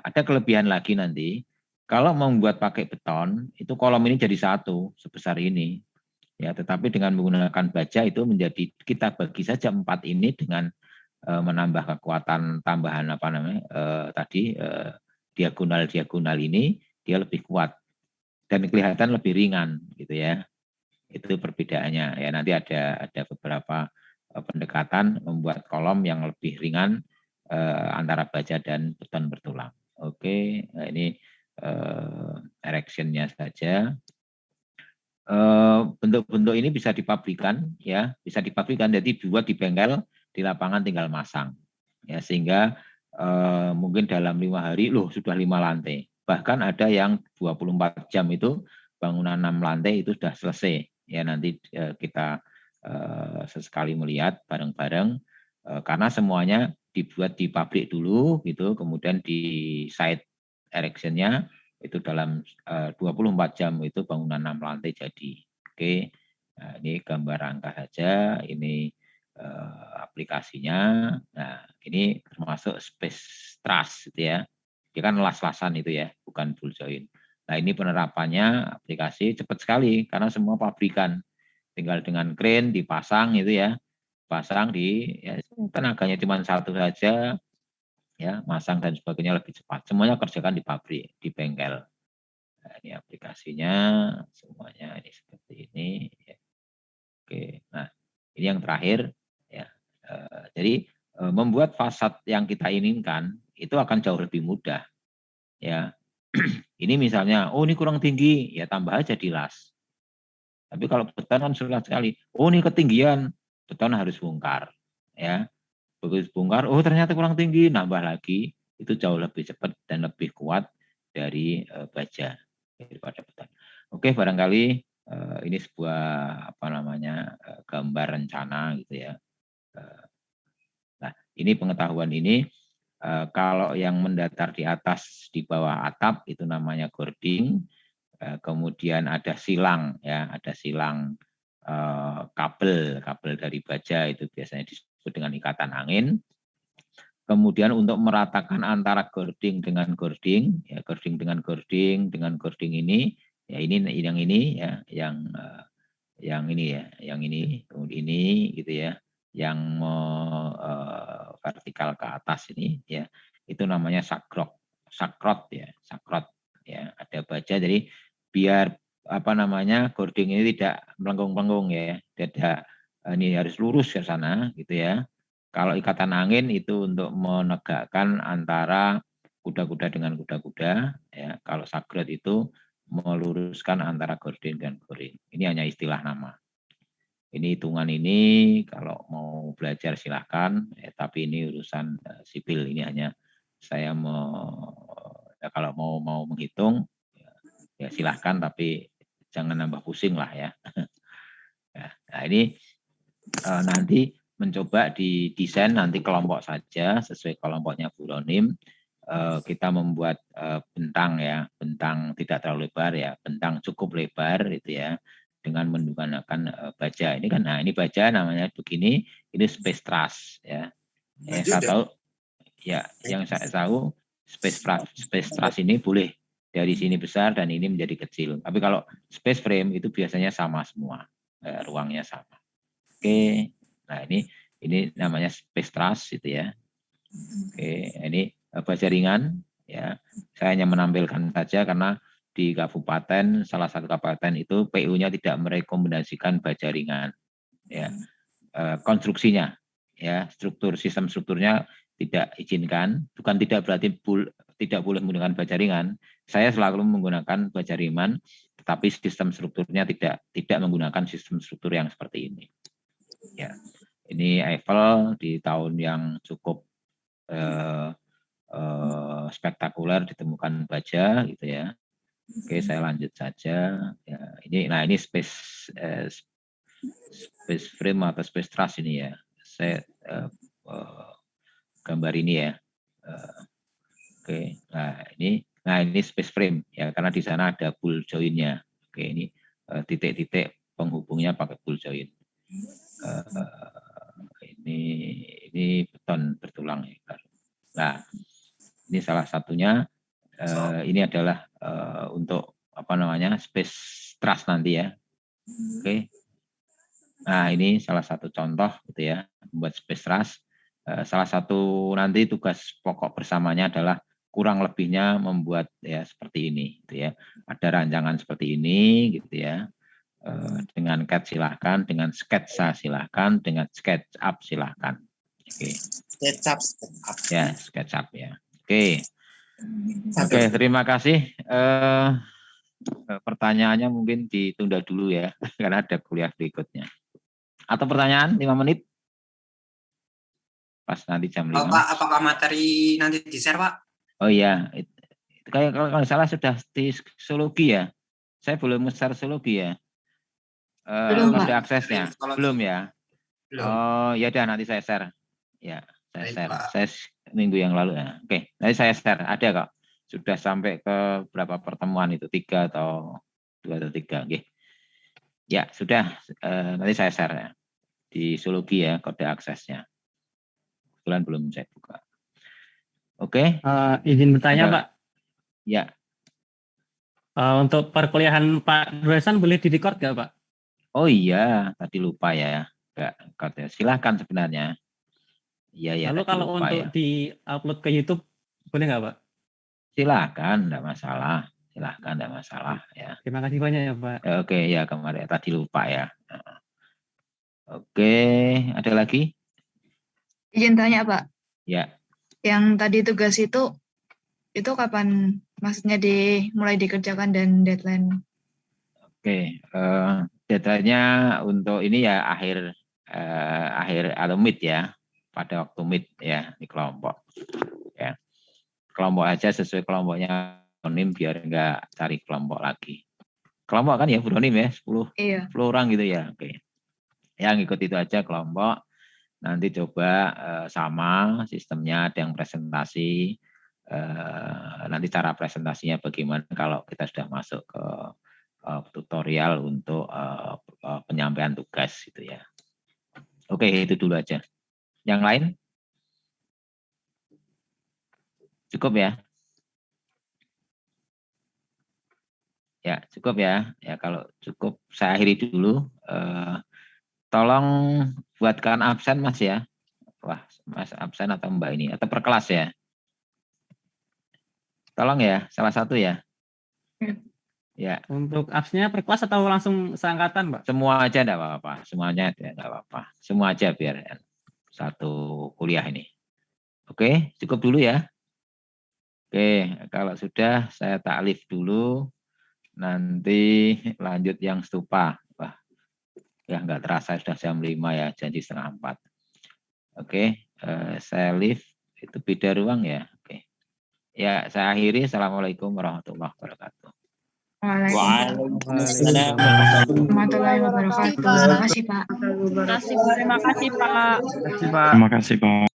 ada kelebihan lagi nanti. Kalau membuat pakai beton, itu kolom ini jadi satu sebesar ini. Ya, tetapi dengan menggunakan baja itu menjadi kita bagi saja 4 ini dengan menambah kekuatan tambahan tadi diagonal ini dia lebih kuat dan kelihatan lebih ringan gitu ya. Itu perbedaannya ya. Nanti ada beberapa pendekatan membuat kolom yang lebih ringan antara baja dan beton bertulang. Oke, nah ini erection-nya saja. Bentuk-bentuk ini bisa dipabrikan ya, bisa dipabrikan jadi dibuat di bengkel, di lapangan tinggal masang ya, sehingga mungkin dalam 5 hari loh sudah 5 lantai, bahkan ada yang 24 jam itu bangunan 6 lantai itu sudah selesai ya. Nanti kita sesekali melihat bareng-bareng karena semuanya dibuat di pabrik dulu gitu, kemudian di site erection-nya itu dalam 24 jam itu bangunan 6 lantai jadi. Oke, nah, ini gambar angka saja, ini aplikasinya. Nah, ini termasuk space truss gitu ya. Dia kan las-lasan itu ya, bukan full join. Nah, ini penerapannya aplikasi cepat sekali karena semua pabrikan. Tinggal dengan crane dipasang itu ya. Pasang ya, tenaganya cuma satu saja ya, masang dan sebagainya lebih cepat. Semuanya kerjakan di pabrik, di bengkel. Nah, ini aplikasinya semuanya ini seperti ini. Ya. Oke, nah ini yang terakhir ya. Jadi membuat fasad yang kita inginkan itu akan jauh lebih mudah. Ya, ini misalnya, oh ini kurang tinggi, ya tambah aja di las. Tapi kalau beton kan sulit sekali. Oh ini ketinggian, beton harus bongkar. Ya, begitu bongkar, oh ternyata kurang tinggi, nambah lagi. Itu jauh lebih cepat dan lebih kuat dari baja daripada beton. Oke, barangkali ini sebuah gambar rencana gitu ya. Nah, ini pengetahuan ini kalau yang mendatar di atas di bawah atap itu namanya gording. Kemudian ada silang ya, ada silang kabel dari baja itu biasanya disebut dengan ikatan angin. Kemudian untuk meratakan antara gording dengan gording, ya gording dengan gording ini, ya ini yang ini ya, yang ini ya, yang ini, kemudian ini gitu ya, yang vertikal ke atas ini ya, itu namanya sakrot ya, ada baja jadi biar gording ini tidak melengkung-melengkung ya, tidak ini harus lurus ke sana gitu ya. Kalau ikatan angin itu untuk menegakkan antara kuda-kuda dengan kuda-kuda ya. Kalau sakrot itu meluruskan antara gording dan goring. Ini hanya istilah nama. Ini hitungan ini kalau mau belajar silahkan, tapi ini urusan sipil. Ini hanya saya kalau mau menghitung ya silahkan, tapi jangan nambah pusing lah ya. Nah, ini nanti mencoba didesain nanti kelompok saja sesuai kelompoknya Bu Ronim. Kita membuat bentang ya, bentang tidak terlalu lebar ya, bentang cukup lebar itu ya, dengan menggunakan baja. Ini kan, nah ini baja namanya begini, ini space truss ya. Yang saya tahu ya, yang saya tahu space truss ini boleh dari sini besar dan ini menjadi kecil. Tapi kalau space frame itu biasanya sama semua, ruangnya sama. Oke, nah ini namanya space truss itu ya. Oke, ini baja ringan ya. Saya hanya menampilkan saja karena di kabupaten, salah satu kabupaten itu PU-nya tidak merekomendasikan baja ringan. Ya, konstruksinya ya, sistem strukturnya tidak izinkan. Bukan tidak berarti tidak boleh menggunakan baja ringan. Saya selalu menggunakan baja ringan, tetapi sistem strukturnya tidak menggunakan sistem struktur yang seperti ini. Ya, ini Eiffel di tahun yang cukup spektakuler ditemukan baja gitu ya. Oke, saya lanjut saja. Ya, ini space frame atau space truss ini ya. Saya gambar ini ya. Oke, nah ini space frame ya, karena di sana ada bull joint-nya. Oke, ini titik-titik penghubungnya pakai bull joint. Ini beton bertulang ya. Nah, ini salah satunya. Ini adalah untuk apa namanya space truss nanti ya. Oke. Nah, ini salah satu contoh gitu ya, membuat space truss. Salah satu nanti tugas pokok bersamanya adalah kurang lebihnya membuat ya seperti ini gitu ya. Ada rancangan seperti ini gitu ya. Dengan CAD silahkan, dengan sketsa silahkan, dengan SketchUp silahkan. Oke. SketchUp. Ya, SketchUp ya. Oke. Oke, terima kasih. Pertanyaannya mungkin ditunda dulu ya, karena ada kuliah berikutnya. Atau pertanyaan 5 menit? Pas nanti jam 5. Pak, apakah materi nanti di-share, Pak? Oh iya, kayak kalau salah sudah di zoologi ya. Saya belum share zoologi ya. Belum, Kode Pak. aksesnya belum ya. Belum. Oh ya udah, nanti saya share. Ya, saya Baik, share. Pak. Saya minggu yang lalu ya. Oke, nanti saya share. Ada kok. Sudah sampai ke berapa pertemuan itu? 3 atau 2 atau 3. Oke. Ya, sudah. Nanti saya share ya. Di zoologi ya, kode aksesnya. Kebetulan belum saya buka. Oke. Izin bertanya, Pak. Ya. Untuk perkuliahan Pak Dresan boleh di-record nggak, Pak? Oh iya, tadi lupa ya. Enggak, silahkan sebenarnya. Iya ya. Lalu kalau lupa, untuk ya. di-upload ke YouTube boleh nggak, Pak? Silahkan, enggak masalah. Silahkan, enggak masalah ya. Terima kasih banyak ya, Pak. Oke, ya kemarin tadi lupa ya. Oke, ada lagi? Izin tanya, Pak. Ya. Yang tadi tugas itu kapan maksudnya mulai dikerjakan dan deadline? Oke, deadline-nya untuk ini ya akhir atau mid ya, pada waktu mid ya di kelompok. Ya, kelompok aja sesuai kelompoknya Bronim biar enggak cari kelompok lagi. Kelompok kan ya Bronim ya, 10 orang gitu ya. Oke. Yang ikut itu aja kelompok. Nanti coba sama sistemnya, ada yang presentasi. Nanti cara presentasinya bagaimana kalau kita sudah masuk ke tutorial untuk penyampaian tugas gitu ya. Oke, itu dulu aja. Yang lain? Cukup ya? Ya, cukup ya. Ya, kalau cukup saya akhiri dulu. Tolong buatkan absen Mas ya. Wah, Mas absen atau Mbak ini atau per kelas ya? Tolong ya, salah satu ya. Ya. Untuk absennya per kelas atau langsung seangkatan, Pak? Semua aja enggak apa-apa. Semuanya enggak apa-apa. Semua aja biar satu kuliah ini. Oke, cukup dulu ya. Oke, kalau sudah saya taklif dulu. Nanti lanjut yang stupa. Wah, ya nggak terasa sudah jam 5 ya, janji 3:30. Oke, saya lift. Itu beda ruang ya. Oke. Ya, saya akhiri. Assalamualaikum warahmatullahi wabarakatuh. Waalaikumsalam. warahmatullahi wabarakatuh. Terima kasih Pak. Terima kasih Pak. Terima kasih Pak. Terima kasih, Pak. Terima kasih Pak.